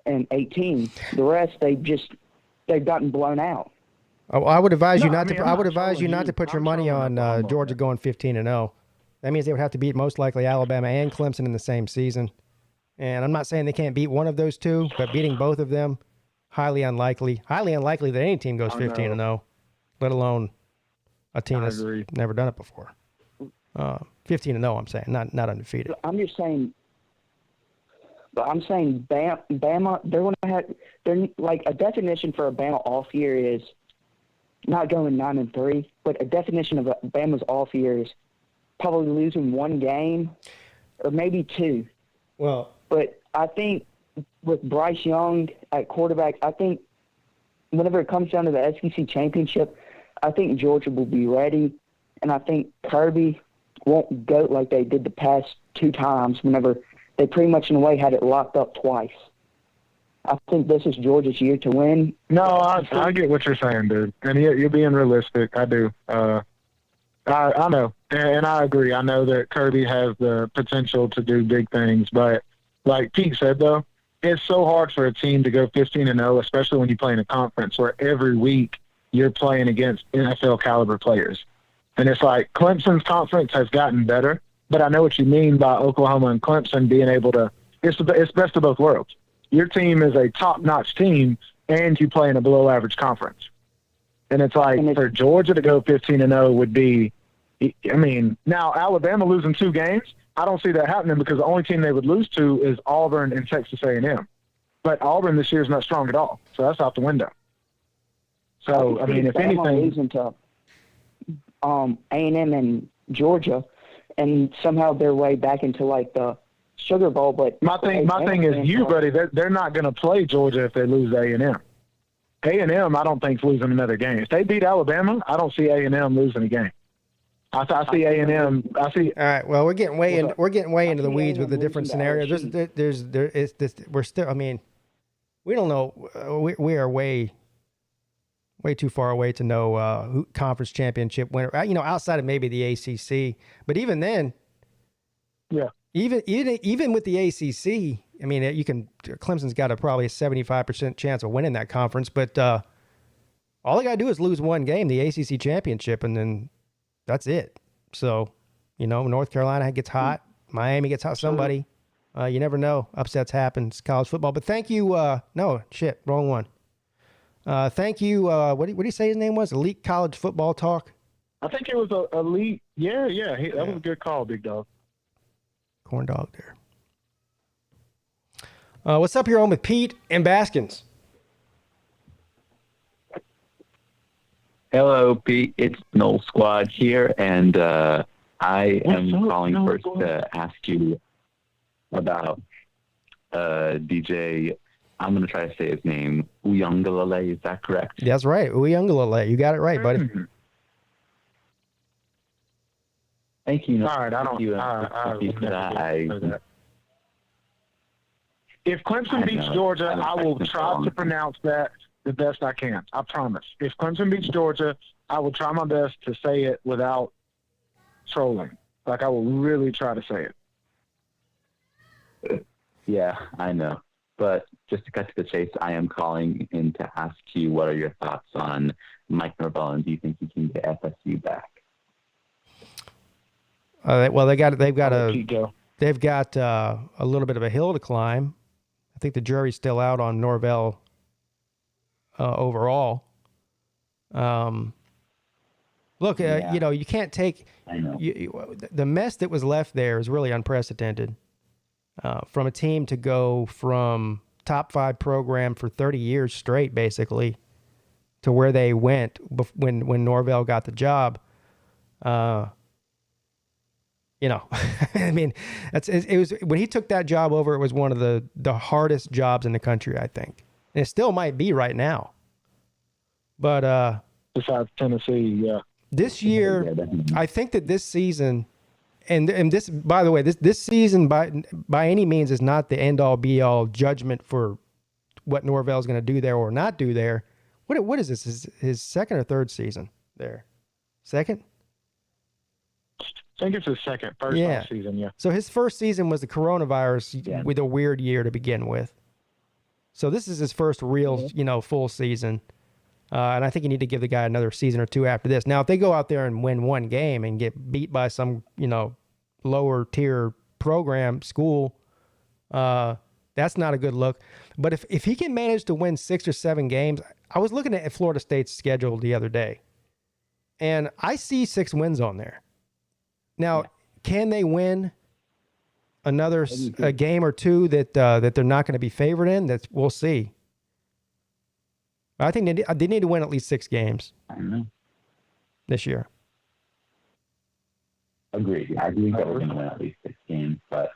in 18. The rest, they've gotten blown out. Oh, I would advise you not to. I would advise you not to put your money on Georgia going 15-0. That means they would have to beat most likely Alabama and Clemson in the same season. And I'm not saying they can't beat one of those two, but beating both of them, highly unlikely. Highly unlikely that any team goes 15-0, let alone a team that's never done it before. 15-0, I'm saying, not undefeated. I'm just saying. But I'm saying Bama, they're going to have. They're like a definition for a Bama off year is not going 9-3, but a definition of a Bama's off year is probably losing one game or maybe two. Well, but I think with Bryce Young at quarterback, I think whenever it comes down to the SEC championship, I think Georgia will be ready, and I think Kirby won't go like they did the past 2 times whenever they pretty much in a way had it locked up twice. I think this is Georgia's year to win. No, I get what you're saying, dude. And you're being realistic. I do. I know. And I agree. I know that Kirby has the potential to do big things. But like Pete said, though, it's so hard for a team to go 15-0, especially when you play in a conference where every week you're playing against NFL caliber players. And it's like Clemson's conference has gotten better, but I know what you mean by Oklahoma and Clemson being able to – it's best of both worlds. Your team is a top-notch team, and you play in a below-average conference. And it's like for Georgia to go 15-0 would be – I mean, now Alabama losing 2 games, I don't see that happening because the only team they would lose to is Auburn and Texas A&M. But Auburn this year is not strong at all, so that's out the window. So, I mean, if anything – losing to A&M and Georgia and somehow their way back into, like, the Sugar Bowl. But my thing is you, buddy, they're not going to play Georgia if they lose A&M. A&M, I don't think is losing another game. If they beat Alabama, I don't see A&M losing a game. I see A&M. I see. All right. Well, we're getting way into the weeds with the different scenarios. We're still. I mean, we don't know. We are way too far away to know who conference championship winner. You know, outside of maybe the ACC. But even then, yeah. Even with the ACC, I mean, Clemson's got probably a 75% chance of winning that conference. But all they got to do is lose one game, the ACC championship, and then that's it. So, you know, North Carolina gets hot. Miami gets hot. Somebody. You never know. Upsets happen. It's college football. But thank you. No, shit. Wrong one. Thank you. What do you say his name was? Elite College Football Talk? I think it was Elite. Yeah. That was a good call, big dog. Corn dog there. What's up? You're on with Pete and Baskins. Hello, Pete. It's Noel Squad here, and I am calling first to ask you about DJ. I'm going to try to say his name. Uyangalele, is that correct? That's right. Uyangalele. You got it right, buddy. Thank you. All right, I don't. If Clemson beats Georgia, I will try to pronounce that the best I can. I promise. If Clemson beats Georgia, I will try my best to say it without trolling. Like, I will really try to say it. Yeah, I know. But just to cut to the chase, I am calling in to ask you what are your thoughts on Mike Norvell, and do you think he can get FSU back? Well, they've got a little bit of a hill to climb. I think the jury's still out on Norvell overall. Look, you know, you can't take the mess that was left there is really unprecedented. From a team to go from top 5 program for 30 years straight, basically, to where they went when Norvell got the job. You know, I mean, it was when he took that job over. It was one of the hardest jobs in the country, I think. And it still might be right now. But besides Tennessee, yeah. This year, I think that this season, and this, by the way, this season by any means is not the end all be all judgment for what Norvell's going to do there or not do there. What is this? His second or third season there? Second. I think it's his second. First last season, yeah. So his first season was the coronavirus with a weird year to begin with. So this is his first real, full season. And I think you need to give the guy another season or two after this. Now, if they go out there and win one game and get beat by some, lower tier program school, that's not a good look. But if he can manage to win 6 or 7 games, I was looking at Florida State's schedule the other day, and I see 6 wins on there. Now, can they win another a game or two that they're not going to be favored in? We'll see. I think they need to win at least 6 games. I don't know. This year. Agreed. I believe that we're going to win at least 6 games, but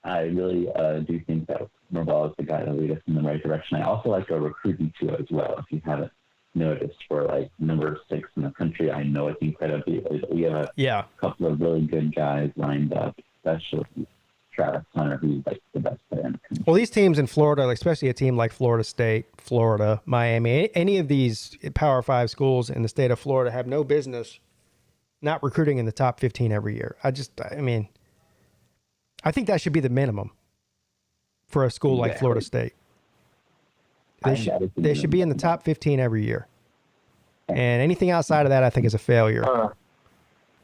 I really do think that Norvell is the guy to lead us in the right direction. I also like our recruiting too as well. If you haven't noticed, we're number 6 in the country. I know it's incredibly. We have a couple of really good guys lined up, especially Travis Hunter, who's like the best player in the country. Well, these teams in Florida, like, especially a team like Florida State, Florida, Miami, any of these Power 5 schools in the state of Florida have no business not recruiting in the top 15 every year. I think that should be the minimum for a school like Florida State. They should be in the top 15 every year. And anything outside of that, I think, is a failure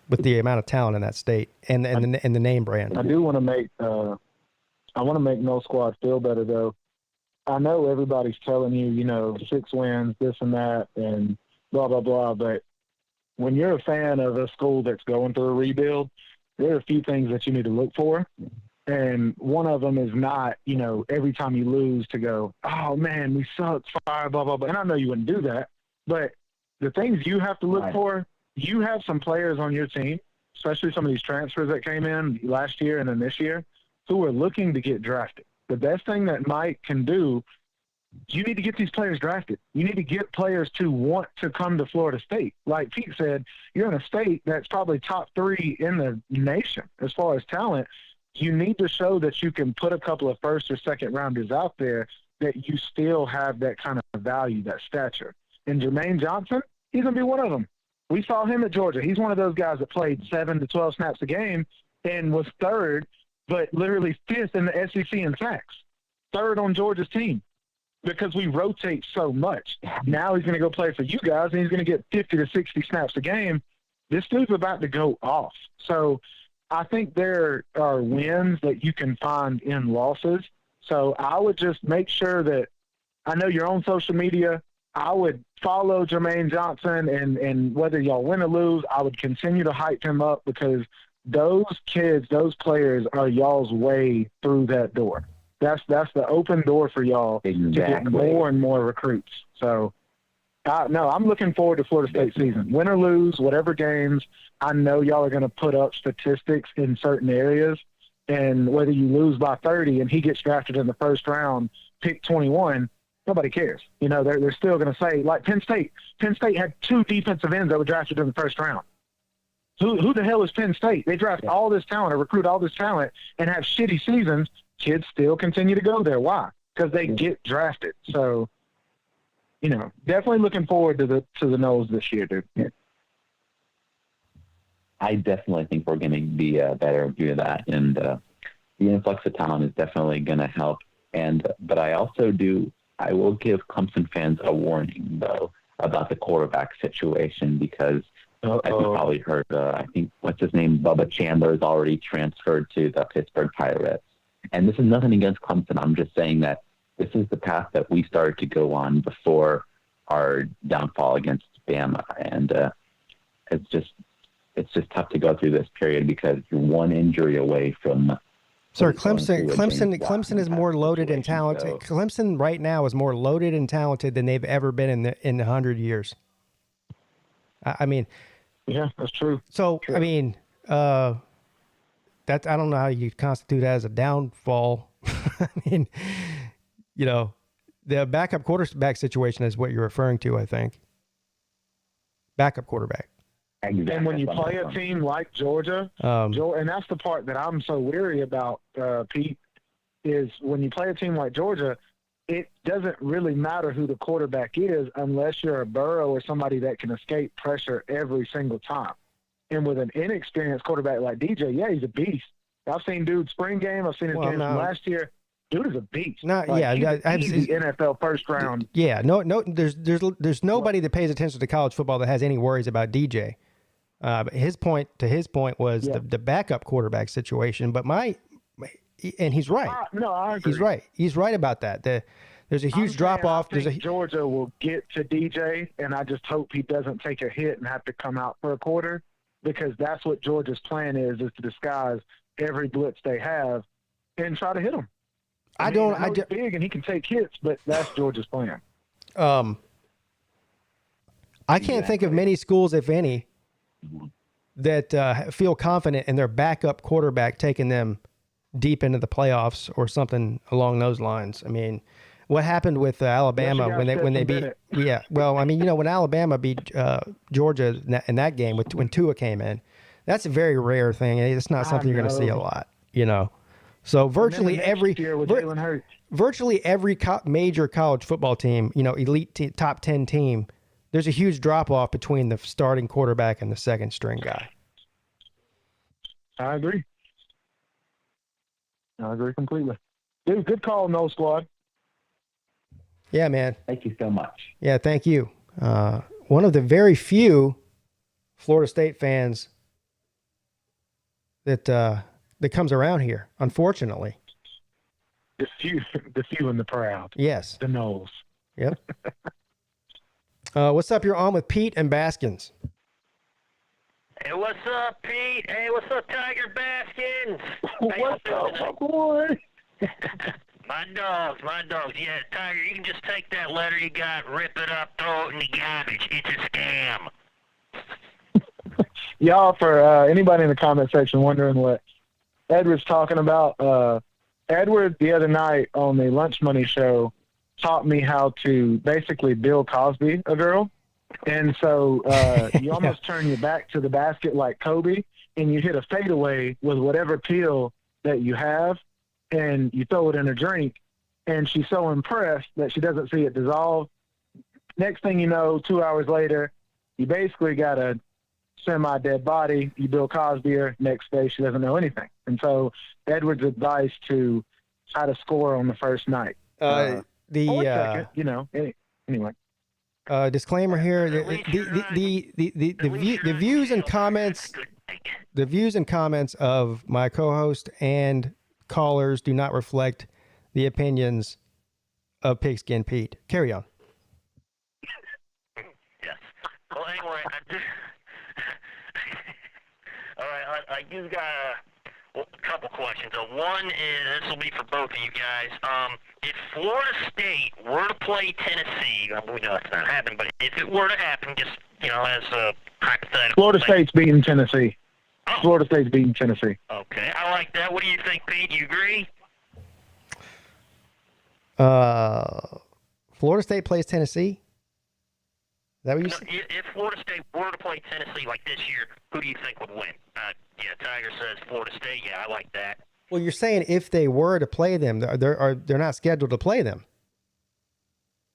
with the amount of talent in that state and the name brand. I do want to make No Squad feel better, though. I know everybody's telling you, 6 wins, this and that, and blah, blah, blah. But when you're a fan of a school that's going through a rebuild, there are a few things that you need to look for. And one of them is not, every time you lose to go, oh, man, we suck, fire, blah, blah, blah. And I know you wouldn't do that. But the things you have to look for, you have some players on your team, especially some of these transfers that came in last year and then this year, who are looking to get drafted. The best thing that Mike can do, you need to get these players drafted. You need to get players to want to come to Florida State. Like Pete said, you're in a state that's probably top 3 in the nation as far as talent. You need to show that you can put a couple of first or second rounders out there that you still have that kind of value, that stature. And Jermaine Johnson, he's going to be one of them. We saw him at Georgia. He's one of those guys that played 7 to 12 snaps a game and was 3rd, but literally 5th in the SEC in sacks. 3rd on Georgia's team because we rotate so much. Now he's going to go play for you guys, and he's going to get 50 to 60 snaps a game. This dude's about to go off. So I think there are wins that you can find in losses. So I would just make sure that I know you're on social media. I would follow Jermaine Johnson, and whether y'all win or lose, I would continue to hype him up because those kids, those players are y'all's way through that door. That's the open door for y'all to get more and more recruits. So, no, I'm looking forward to Florida State season. Win or lose, whatever games, I know y'all are going to put up statistics in certain areas, and whether you lose by 30 and he gets drafted in the first round, pick 21, nobody cares. They're still going to say, like Penn State. Penn State had 2 defensive ends that were drafted in the first round. Who the hell is Penn State? They draft all this talent or recruit all this talent and have shitty seasons. Kids still continue to go there. Why? Because they get drafted. So, definitely looking forward to the Noles this year, dude. Yeah. I definitely think we're going to be better due to that. And the influx of talent is definitely going to help. But I will give Clemson fans a warning, though, about the quarterback situation because as you probably heard, I think, what's his name, Bubba Chandler is already transferred to the Pittsburgh Pirates. And this is nothing against Clemson. I'm just saying that this is the path that we started to go on before our downfall against Bama. And it's just tough to go through this period because you're one injury away from Sir, Clemson is more loaded and talented. So. Clemson right now is more loaded and talented than they've ever been in 100 years. I mean, yeah, that's true. So, true. I mean, that I don't know how you constitute that as a downfall. I mean, the backup quarterback situation is what you're referring to, I think. Backup quarterback. Exactly. And when you play a team like Georgia, and that's the part that I'm so weary about, Pete, is when you play a team like Georgia, it doesn't really matter who the quarterback is unless you're a Burrow or somebody that can escape pressure every single time. And with an inexperienced quarterback like DJ, yeah, he's a beast. I've seen dude spring game. I've seen his game from last year. Dude is a beast. He's the NFL first round. Yeah, there's nobody that pays attention to college football that has any worries about DJ. But his point was the backup quarterback situation. But and he's right. I agree. He's right about that. There's a huge drop off. Georgia will get to DJ, and I just hope he doesn't take a hit and have to come out for a quarter, because that's what Georgia's plan is to disguise every blitz they have and try to hit him. He's big and he can take hits, but that's Georgia's plan. I can't think of many schools, if any, that feel confident in their backup quarterback taking them deep into the playoffs or something along those lines. I mean, what happened with Alabama when they beat? Yeah, well, I mean, when Alabama beat Georgia in that game when Tua came in, that's a very rare thing. It's not something you're going to see a lot, So virtually every year with Jalen Hurts. virtually every major college football team, elite top 10 team, there's a huge drop off between the starting quarterback and the second string guy. I agree completely. Dude, good call, No Squad. Yeah, man. Thank you so much. Yeah, thank you. One of the very few Florida State fans that comes around here, unfortunately. The few and the proud. Yes. The Knowles. Yep. What's up? You're on with Peete and Baskins. Hey, what's up, Pete? Hey, what's up, Tiger Baskins? What's up, my boy? My dogs. Yeah, Tiger, you can just take that letter you got, rip it up, throw it in the garbage. It's a scam. Y'all, for anybody in the comment section wondering what Edward's talking about, Edward the other night on the Lunch Money show taught me how to basically Bill Cosby a girl. And so you almost turn your back to the basket like Kobe, and you hit a fadeaway with whatever peel that you have, and you throw it in a drink, and she's so impressed that she doesn't see it dissolve. Next thing you know, 2 hours later, you basically got a semi-dead body. You Bill Cosby her. Next day, she doesn't know anything. And so Edward's advice to how to score on the first night. Anyway. Disclaimer here: the views and comments of my co-host and callers do not reflect the opinions of Pigskin Pete. Carry on. Yes. Well, anyway, all right, I just got a couple questions. One is, this will be for both of you guys. If Florida State were to play Tennessee, we know it's not happening, but if it were to happen, just, as a hypothetical. Florida State's beating Tennessee. Oh. Florida State's beating Tennessee. Okay, I like that. What do you think, Pete? You agree? Florida State plays Tennessee? Is that what you said? If Florida State were to play Tennessee like this year, who do you think would win? Tiger says Florida State. Yeah, I like that. Well, you're saying if they were to play them, they're not scheduled to play them.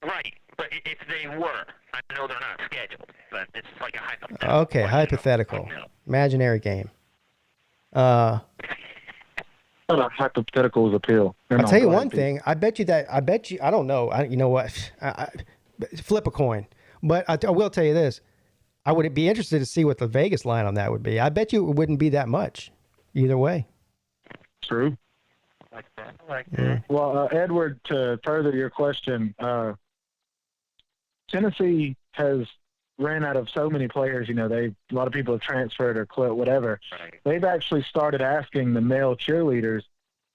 Right, but if they were, I know they're not scheduled, but it's like a hypothetical. Okay, hypothetical, imaginary game. Not a hypothetical is appeal. I'll tell you one thing. I bet you. I don't know. You know what? Flip a coin. But I will tell you this. I would be interested to see what the Vegas line on that would be. I bet you it wouldn't be that much either way. True. Like that. Well, Edward, to further your question, Tennessee has ran out of so many players. A lot of people have transferred or quit, whatever. Right. They've actually started asking the male cheerleaders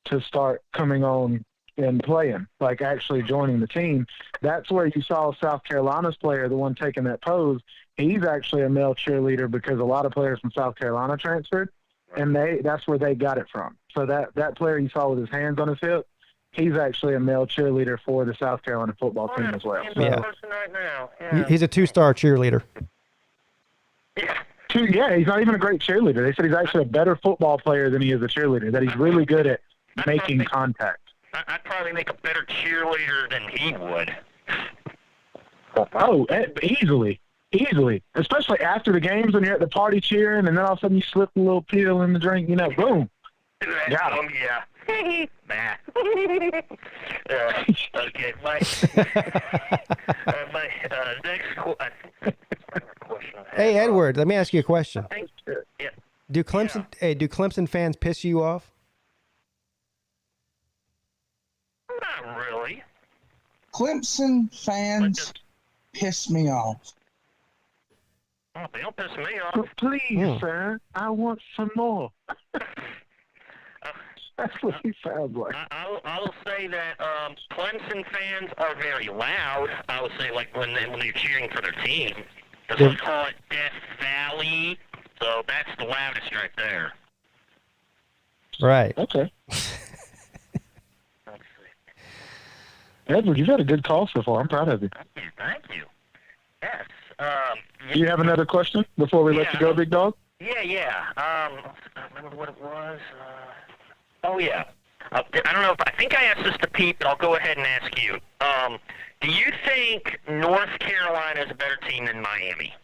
to start coming on and playing, like actually joining the team. That's where you saw South Carolina's player, the one taking that pose. He's actually a male cheerleader because a lot of players from South Carolina transferred, and that's where they got it from. So that player you saw with his hands on his hip, he's actually a male cheerleader for the South Carolina football team as well. Yeah. Right now. Yeah. He's a 2-star cheerleader. Yeah. He's not even a great cheerleader. They said he's actually a better football player than he is a cheerleader, that he's really good at making contact. I'd probably make a better cheerleader than he would. Oh, easily. Especially after the games when you're at the party cheering, and then all of a sudden you slip a little peel in the drink, boom. Got him. Yeah. Nah. Okay, my next question. Hey, Edward, let me ask you a question. Yeah. Do Clemson fans piss you off? Not really. Clemson fans piss me off. Oh, they don't piss me off. Please, sir, I want some more. That's what he sounds like. I will say that Clemson fans are very loud. I would say, like, when they're cheering for their team. They call it Death Valley, so that's the loudest right there. Right. Okay. Edward, you've had a good call so far. I'm proud of you. Thank you. Yes. Do you have another question before we let you go, big dog? Yeah. I remember what it was. Oh, yeah. I don't know I think I asked this to Pete, but I'll go ahead and ask you. Do you think North Carolina is a better team than Miami?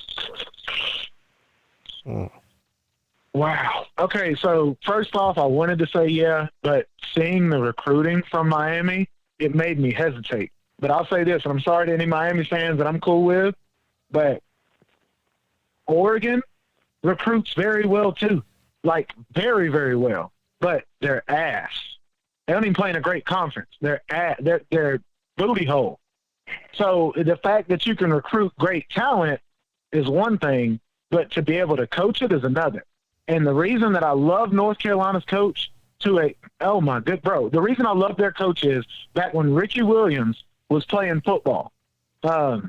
Wow. Okay, so first off, I wanted to say yeah, but seeing the recruiting from Miami, it made me hesitate. But I'll say this, and I'm sorry to any Miami fans that I'm cool with, but Oregon recruits very well too. Like, very, very well. But they're ass. They don't even play in a great conference. They're booty hole. So the fact that you can recruit great talent is one thing, but to be able to coach it is another. And the reason that I love North Carolina's coach the reason I love their coach is back when Ricky Williams was playing football. I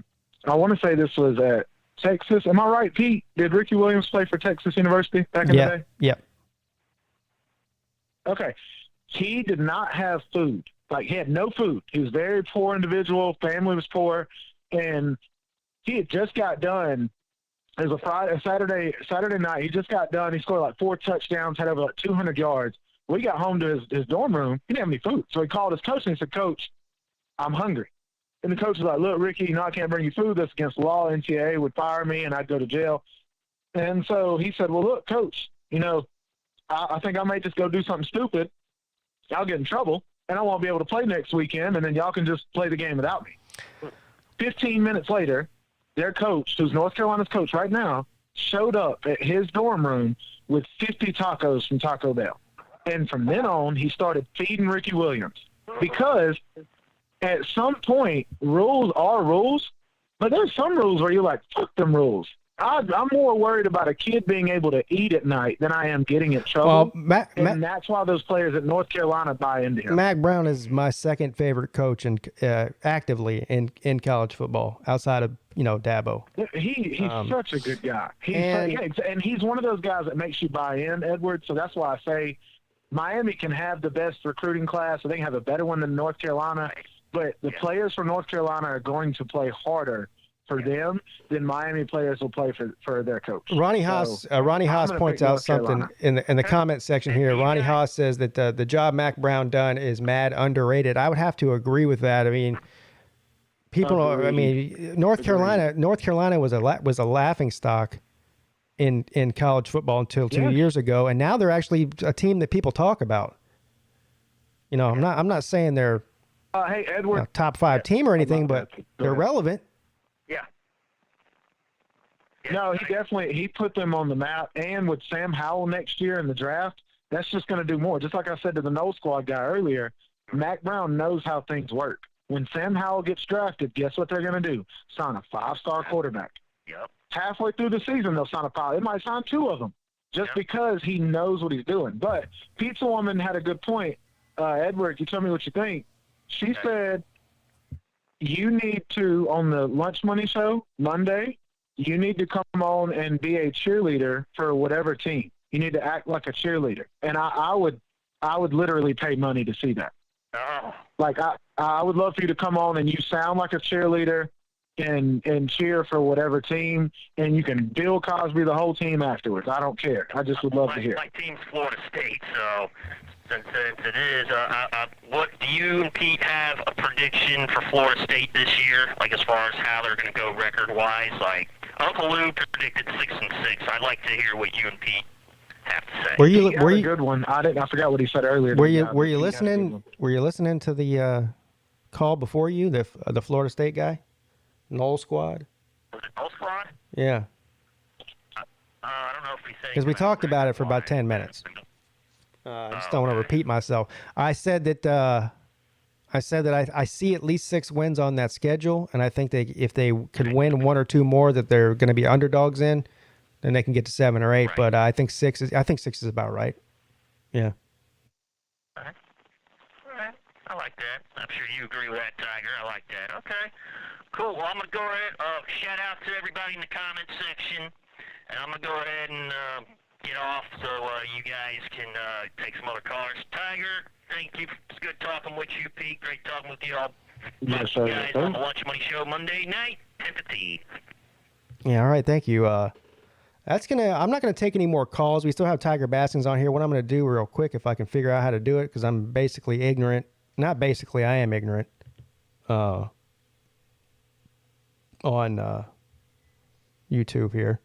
want to say this was at Texas. Am I right, Pete? Did Ricky Williams play for Texas University back in the day? Yeah. Okay. He did not have food. Like, he had no food. He was a very poor individual. Family was poor. And he had just got done. It was a Saturday night. He just got done. He scored like 4 touchdowns, had over like 200 yards. We got home to his dorm room. He didn't have any food. So he called his coach and he said, "Coach, I'm hungry." And the coach was like, "Look, Ricky, I can't bring you food. That's against the law. NCAA would fire me and I'd go to jail." And so he said, "Well, look, Coach, I think I might just go do something stupid. I'll get in trouble and I won't be able to play next weekend, and then y'all can just play the game without me." 15 minutes later, their coach, who's North Carolina's coach right now, showed up at his dorm room with 50 tacos from Taco Bell. And from then on, he started feeding Ricky Williams, because at some point, rules are rules, but there's some rules where you're like, fuck them rules. I'm more worried about a kid being able to eat at night than I am getting in trouble. Well, and that's why those players at North Carolina buy into him. Mac Brown is my second favorite coach actively in college football, outside of Dabo. He's such a good guy. And he's one of those guys that makes you buy in, Edward. So that's why I say Miami can have the best recruiting class. I think have a better one than North Carolina. But the players from North Carolina are going to play harder for them than Miami players will play for their coach. Ronnie Haas points out something in the comment section here. Ronnie Haas says that the job Mac Brown done is mad underrated. I would have to agree with that. I mean, North Carolina was a laughing stock in college football until 2 years ago, and now they're actually a team that people talk about. I'm not saying they're hey, Edward, top 5 team or anything, but they're relevant. No, he put them on the map, and with Sam Howell next year in the draft, that's just going to do more. Just like I said to the Noel Squad guy earlier, Mac Brown knows how things work. When Sam Howell gets drafted, guess what they're going to do? Sign a 5-star quarterback. Yep. Halfway through the season, they'll sign a 5. They might sign 2 of them just because he knows what he's doing. But Pizza Woman had a good point. Edward, you tell me what you think. She said, you need to, on the Lunch Money show Monday, you need to come on and be a cheerleader for whatever team. You need to act like a cheerleader. And I would literally pay money to see that. Oh. Like, I would love for you to come on and you sound like a cheerleader and cheer for whatever team, and you can Bill Cosby the whole team afterwards. I don't care. I just would love to hear. My team's Florida State, so since it is, what do you and Pete have a prediction for Florida State this year? Like, as far as how they're going to go record-wise? Like, Uncle Lou predicted 6-6. I'd like to hear what you and Pete have to say. Were you a good one? I forgot what he said earlier. Were you listening? Were you listening to the call before you, the Florida State guy, Noel Squad? Was it Noel Squad? Yeah. I don't know if he said. Because we talked about it for about 10 minutes. I just don't want to repeat myself. I said that I see at least 6 wins on that schedule, and I think if they could win 1 or 2 more that they're going to be underdogs in, then they can get to 7 or 8. Right. But I think 6 is about right. Yeah. All right. I like that. I'm sure you agree with that, Tiger. I like that. Okay. Cool. Well, I'm going to go ahead. Shout out to everybody in the comment section, and I'm going to go ahead and get off so you guys can take some other callers. Tiger, thank you. It's good talking with you, Pete. Great talking with you all. Yes, sir. You guys on the Lunch Money Show Monday night, 10 to 10. Yeah, all right. Thank you. I'm not gonna take any more calls. We still have Tiger Baskins on here. What I'm gonna do real quick, if I can figure out how to do it, because I'm basically ignorant. Not basically, I am ignorant. On YouTube here.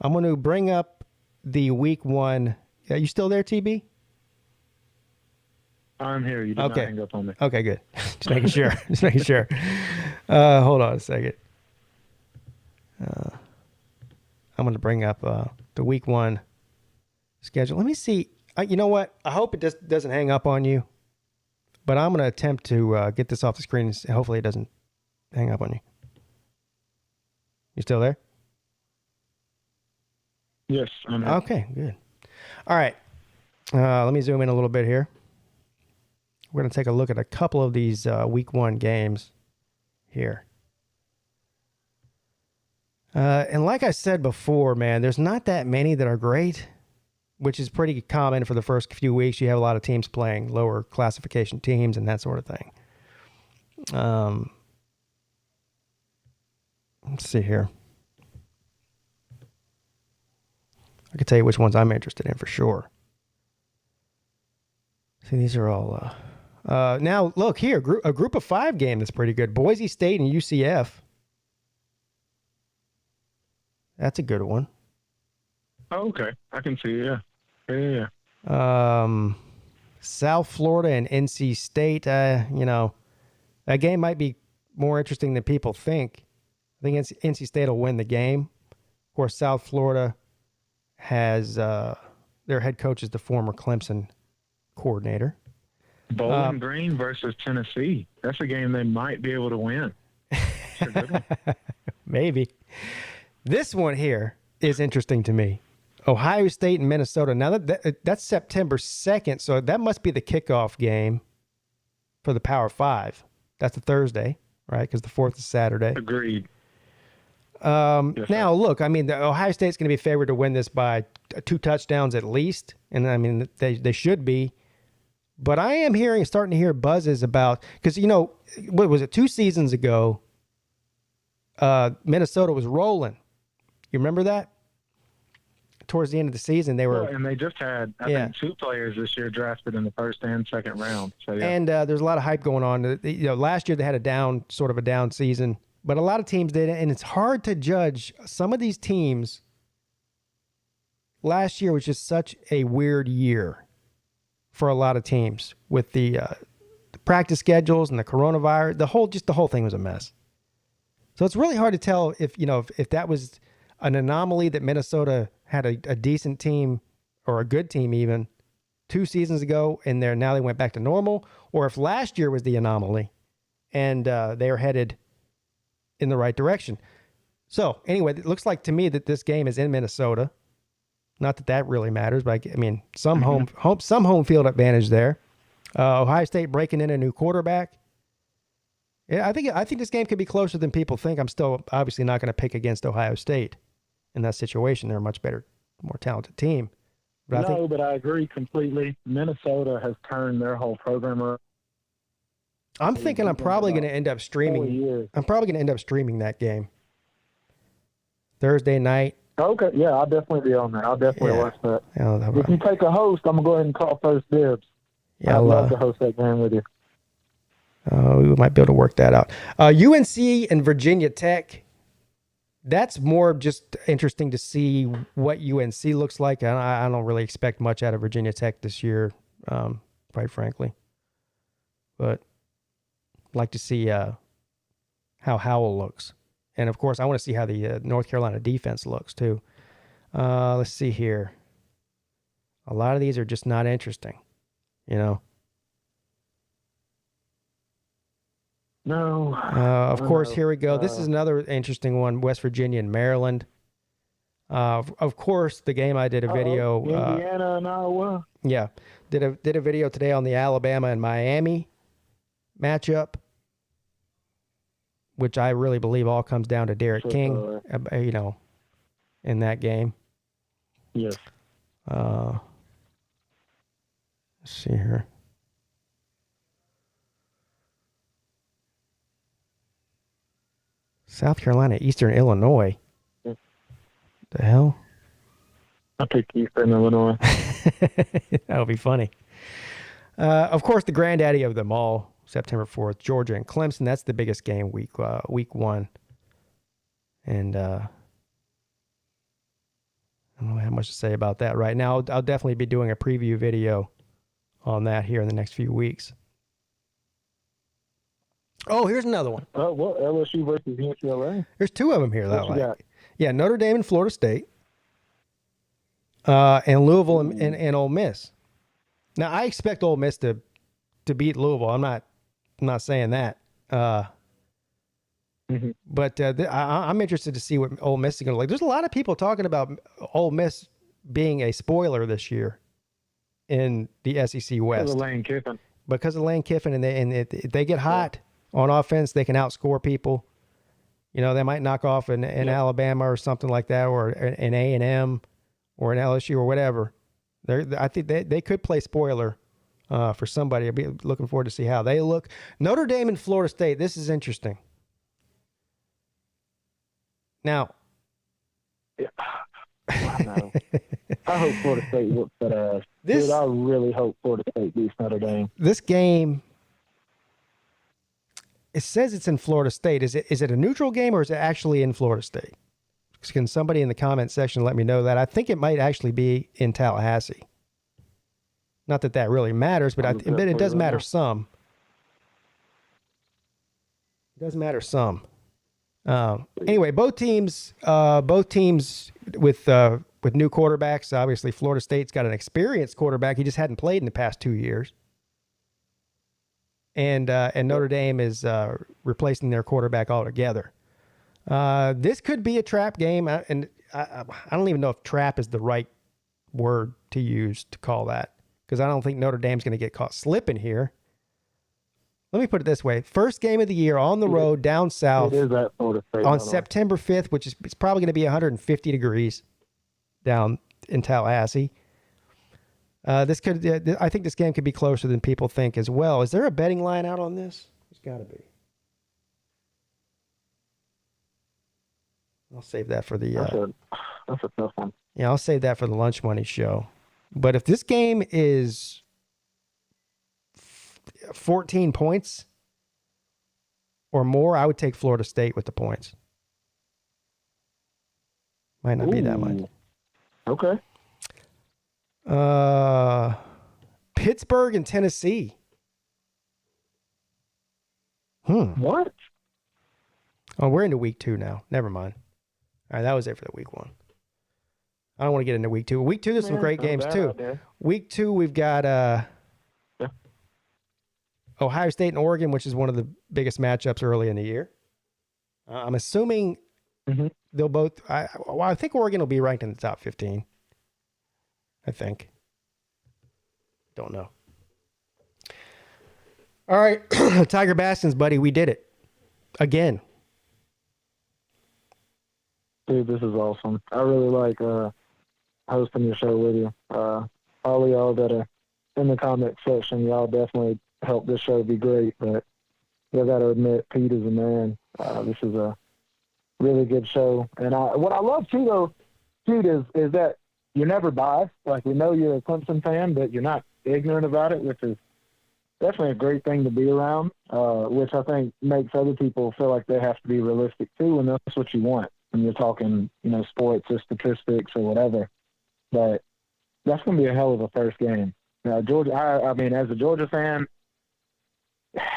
I'm going to bring up the week 1. Are you still there, TB? I'm here. You did not hang up on me. Okay, good. Just making sure. Just making sure. Hold on a second. I'm going to bring up the week 1 schedule. Let me see. You know what? I hope it just doesn't hang up on you. But I'm going to attempt to get this off the screen, and hopefully it doesn't hang up on you. You still there? Yes, I'm here. Okay, good. All right. Let me zoom in a little bit here. We're going to take a look at a couple of these week 1 games here. And like I said before, man, there's not that many that are great, which is pretty common for the first few weeks. You have a lot of teams playing lower classification teams and that sort of thing. Let's see here. I can tell you which ones I'm interested in for sure. See, these are all... now, look here, a group of 5 game that's pretty good. Boise State and UCF. That's a good one. Oh, okay. I can see it, yeah. South Florida and NC State, that game might be more interesting than people think. I think NC State will win the game. Of course, South Florida has their head coach is the former Clemson coordinator. Bowling Green versus Tennessee. That's a game they might be able to win. That's a good one. Maybe. This one here is interesting to me. Ohio State and Minnesota. Now, that's September 2nd, so that must be the kickoff game for the Power 5. That's a Thursday, right? Because the 4th is Saturday. Agreed. Yes, now, look, I mean, the Ohio State's going to be favored to win this by 2 touchdowns at least, and I mean, they should be. But I am starting to hear buzzes about, because, what was it, 2 seasons ago, Minnesota was rolling. You remember that? Towards the end of the season, they were... Well, and they just had, I think, 2 players this year drafted in the first and second round. So, yeah. And there's a lot of hype going on. Last year they had a down season, but a lot of teams did, and it's hard to judge. Some of these teams, last year was just such a weird year for a lot of teams with the practice schedules and the coronavirus. The whole thing was a mess. So it's really hard to tell if that was an anomaly that Minnesota had a decent team or a good team even 2 seasons ago, and now they went back to normal, or if last year was the anomaly and they are headed in the right direction. So anyway, it looks like to me that this game is in Minnesota. Not that really matters, but I mean, some home field advantage there. Ohio State breaking in a new quarterback. Yeah, I think this game could be closer than people think. I'm still obviously not going to pick against Ohio State in that situation. They're a much better, more talented team. But I agree completely. Minnesota has turned their whole program around. I'm thinking I'm probably going to end up streaming. I'm probably going to end up streaming that game Thursday night. Okay, yeah, I'll definitely be on there. I'll definitely watch that. Yeah, if you take a host, I'm going to go ahead and call first dibs. Yeah, I'd love to host that game with you. We might be able to work that out. UNC and Virginia Tech. That's more just interesting to see what UNC looks like. I don't really expect much out of Virginia Tech this year, quite frankly. But I'd like to see how Howell looks. And, of course, I want to see how the North Carolina defense looks, too. Let's see here. A lot of these are just not interesting, No. Of course, here we go. This is another interesting one, West Virginia and Maryland. Of course, the game I did a video. Indiana and Iowa. Yeah. Did a video today on the Alabama and Miami matchup, which I really believe all comes down to Derek King, in that game. Yes. Let's see here. South Carolina, Eastern Illinois. The hell? I picked Eastern Illinois. That'll be funny. Of course, the granddaddy of them all, September 4th, Georgia and Clemson. That's the biggest game week 1. And I don't know how much to say about that right now. I'll definitely be doing a preview video on that here in the next few weeks. Oh, here's another one. What, LSU versus UCLA? There's 2 of them here that I like. Got? Yeah, Notre Dame and Florida State. And Louisville and Ole Miss. Now, I expect Ole Miss to beat Louisville. I'm not saying that. But I'm interested to see what Ole Miss is going to look like. There's a lot of people talking about Ole Miss being a spoiler this year in the SEC West. Because of Lane Kiffin. Because of Lane Kiffin, and if they get hot on offense, they can outscore people. You know, they might knock off an Alabama or something like that, or an A&M or an LSU or whatever. I think they could play spoiler for somebody. I'll be looking forward to see how they look. Notre Dame and Florida State. This is interesting. Now, I know. I hope Florida State whoops that ass. Dude, I really hope Florida State beats Notre Dame. This game, it says it's in Florida State. Is it a neutral game, or is it actually in Florida State? Can somebody in the comment section let me know that? I think it might actually be in Tallahassee. Not that really matters, but it does matter some. It does matter some. Anyway, both teams with new quarterbacks. Obviously, Florida State's got an experienced quarterback. He just hadn't played in the past 2 years. And Notre Dame is replacing their quarterback altogether. This could be a trap game, and I don't even know if trap is the right word to use to call that, because I don't think Notre Dame's going to get caught slipping here. Let me put it this way. First game of the year on the road down south on September 5th, which is it's probably going to be 150 degrees down in Tallahassee. I think this game could be closer than people think as well. Is there a betting line out on this? There's got to be. I'll save that for the... That's a tough one. Yeah, I'll save that for the Lunch Money show. But if this game is 14 points or more, I would take Florida State with the points. Might not be that much. Okay. Pittsburgh and Tennessee. What? Oh, we're into week 2 now. Never mind. All right, that was it for the week 1. I don't want to get into week 2. Week 2, there's some great games too. Week 2, we've got Ohio State and Oregon, which is one of the biggest matchups early in the year. I'm assuming they'll both. I think Oregon will be ranked in the top 15. I think. Don't know. All right, Tiger Baskins, buddy, we did it again. Dude, this is awesome. I really like hosting your show with you. All of y'all that are in the comment section, y'all definitely help this show be great. But I got to admit, Peete is a man. This is a really good show. And what I love too, though, Peete, is that you're never biased. Like, we know you're a Clemson fan, but you're not ignorant about it, which is definitely a great thing to be around. Which I think makes other people feel like they have to be realistic too, and that's what you want when you're talking, sports or statistics or whatever. But that's going to be a hell of a first game. Now, Georgia, I mean, as a Georgia fan,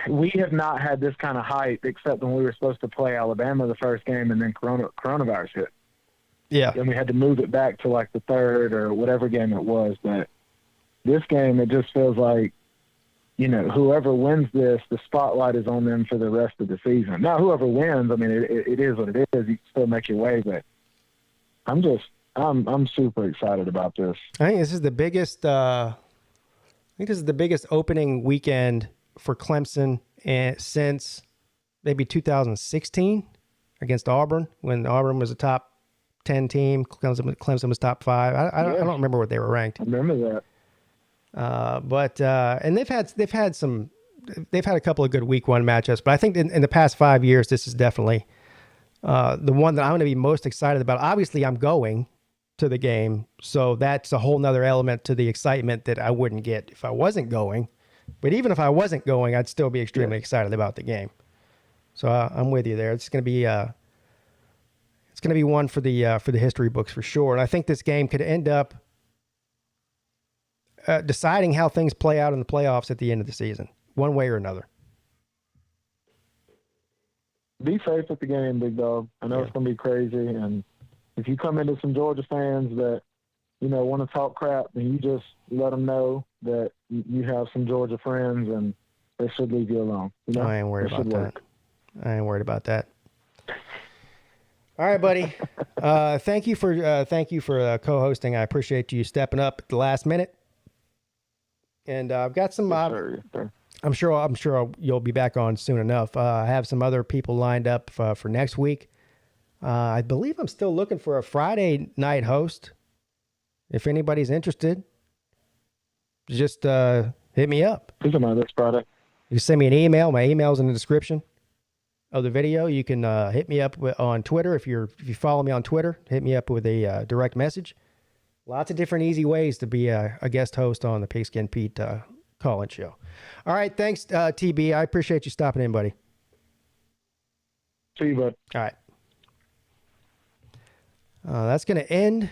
we have not had this kind of hype except when we were supposed to play Alabama the first game and then coronavirus hit. Yeah. And we had to move it back to like the third or whatever game it was. But this game, it just feels like, whoever wins this, the spotlight is on them for the rest of the season. Now, whoever wins, I mean, it is what it is. You can still make your way, but I'm super excited about this. I think this is the biggest. Opening weekend for Clemson since maybe 2016 against Auburn, when Auburn was a top 10 team. Clemson was top 5. I don't remember what they were ranked. I remember that. And they've had a couple of good week 1 matchups, but I think in the past 5 years, this is definitely the one that I'm going to be most excited about. Obviously, I'm going to the game. So that's a whole nother element to the excitement that I wouldn't get if I wasn't going. But even if I wasn't going, I'd still be extremely excited about the game. So I'm with you there. It's going to be one for the history books for sure. And I think this game could end up deciding how things play out in the playoffs at the end of the season, one way or another. Be safe at the game, big dog. I know it's going to be crazy, and if you come into some Georgia fans that, want to talk crap, then you just let them know that you have some Georgia friends and they should leave you alone. I ain't worried about that. I ain't worried about that. All right, buddy. Thank you for co-hosting. I appreciate you stepping up at the last minute. And I've got some. Yes, sir. I'm sure you'll be back on soon enough. I have some other people lined up for next week. I believe I'm still looking for a Friday night host. If anybody's interested, just hit me up. Who's on this Friday? You can send me an email. My email's in the description of the video. You can hit me up on Twitter. If you follow me on Twitter, hit me up with a direct message. Lots of different easy ways to be a guest host on the Pigskin Pete call-in show. All right, thanks, TB. I appreciate you stopping in, buddy. See you, bud. All right. That's going to end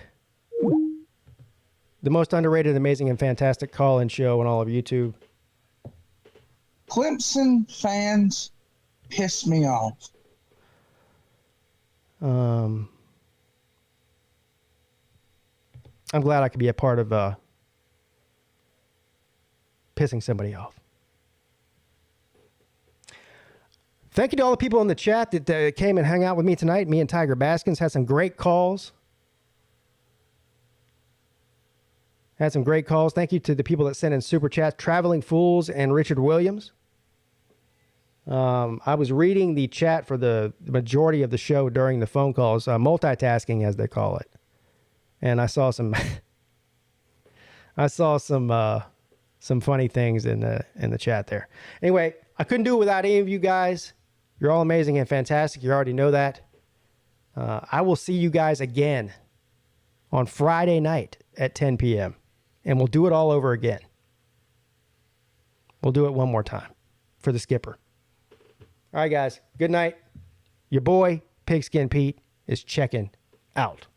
the most underrated, amazing, and fantastic call-in show on all of YouTube. Clemson fans piss me off. I'm glad I could be a part of pissing somebody off. Thank you to all the people in the chat that came and hung out with me tonight. Me and Tiger Baskins had some great calls. Thank you to the people that sent in super chats, Traveling Fools and Richard Williams. I was reading the chat for the majority of the show during the phone calls, multitasking as they call it. And I saw some some funny things in the chat there. Anyway, I couldn't do it without any of you guys. You're all amazing and fantastic. You already know that. I will see you guys again on Friday night at 10 p.m. And we'll do it all over again. We'll do it one more time for the skipper. All right, guys. Good night. Your boy, Pigskin Pete, is checking out.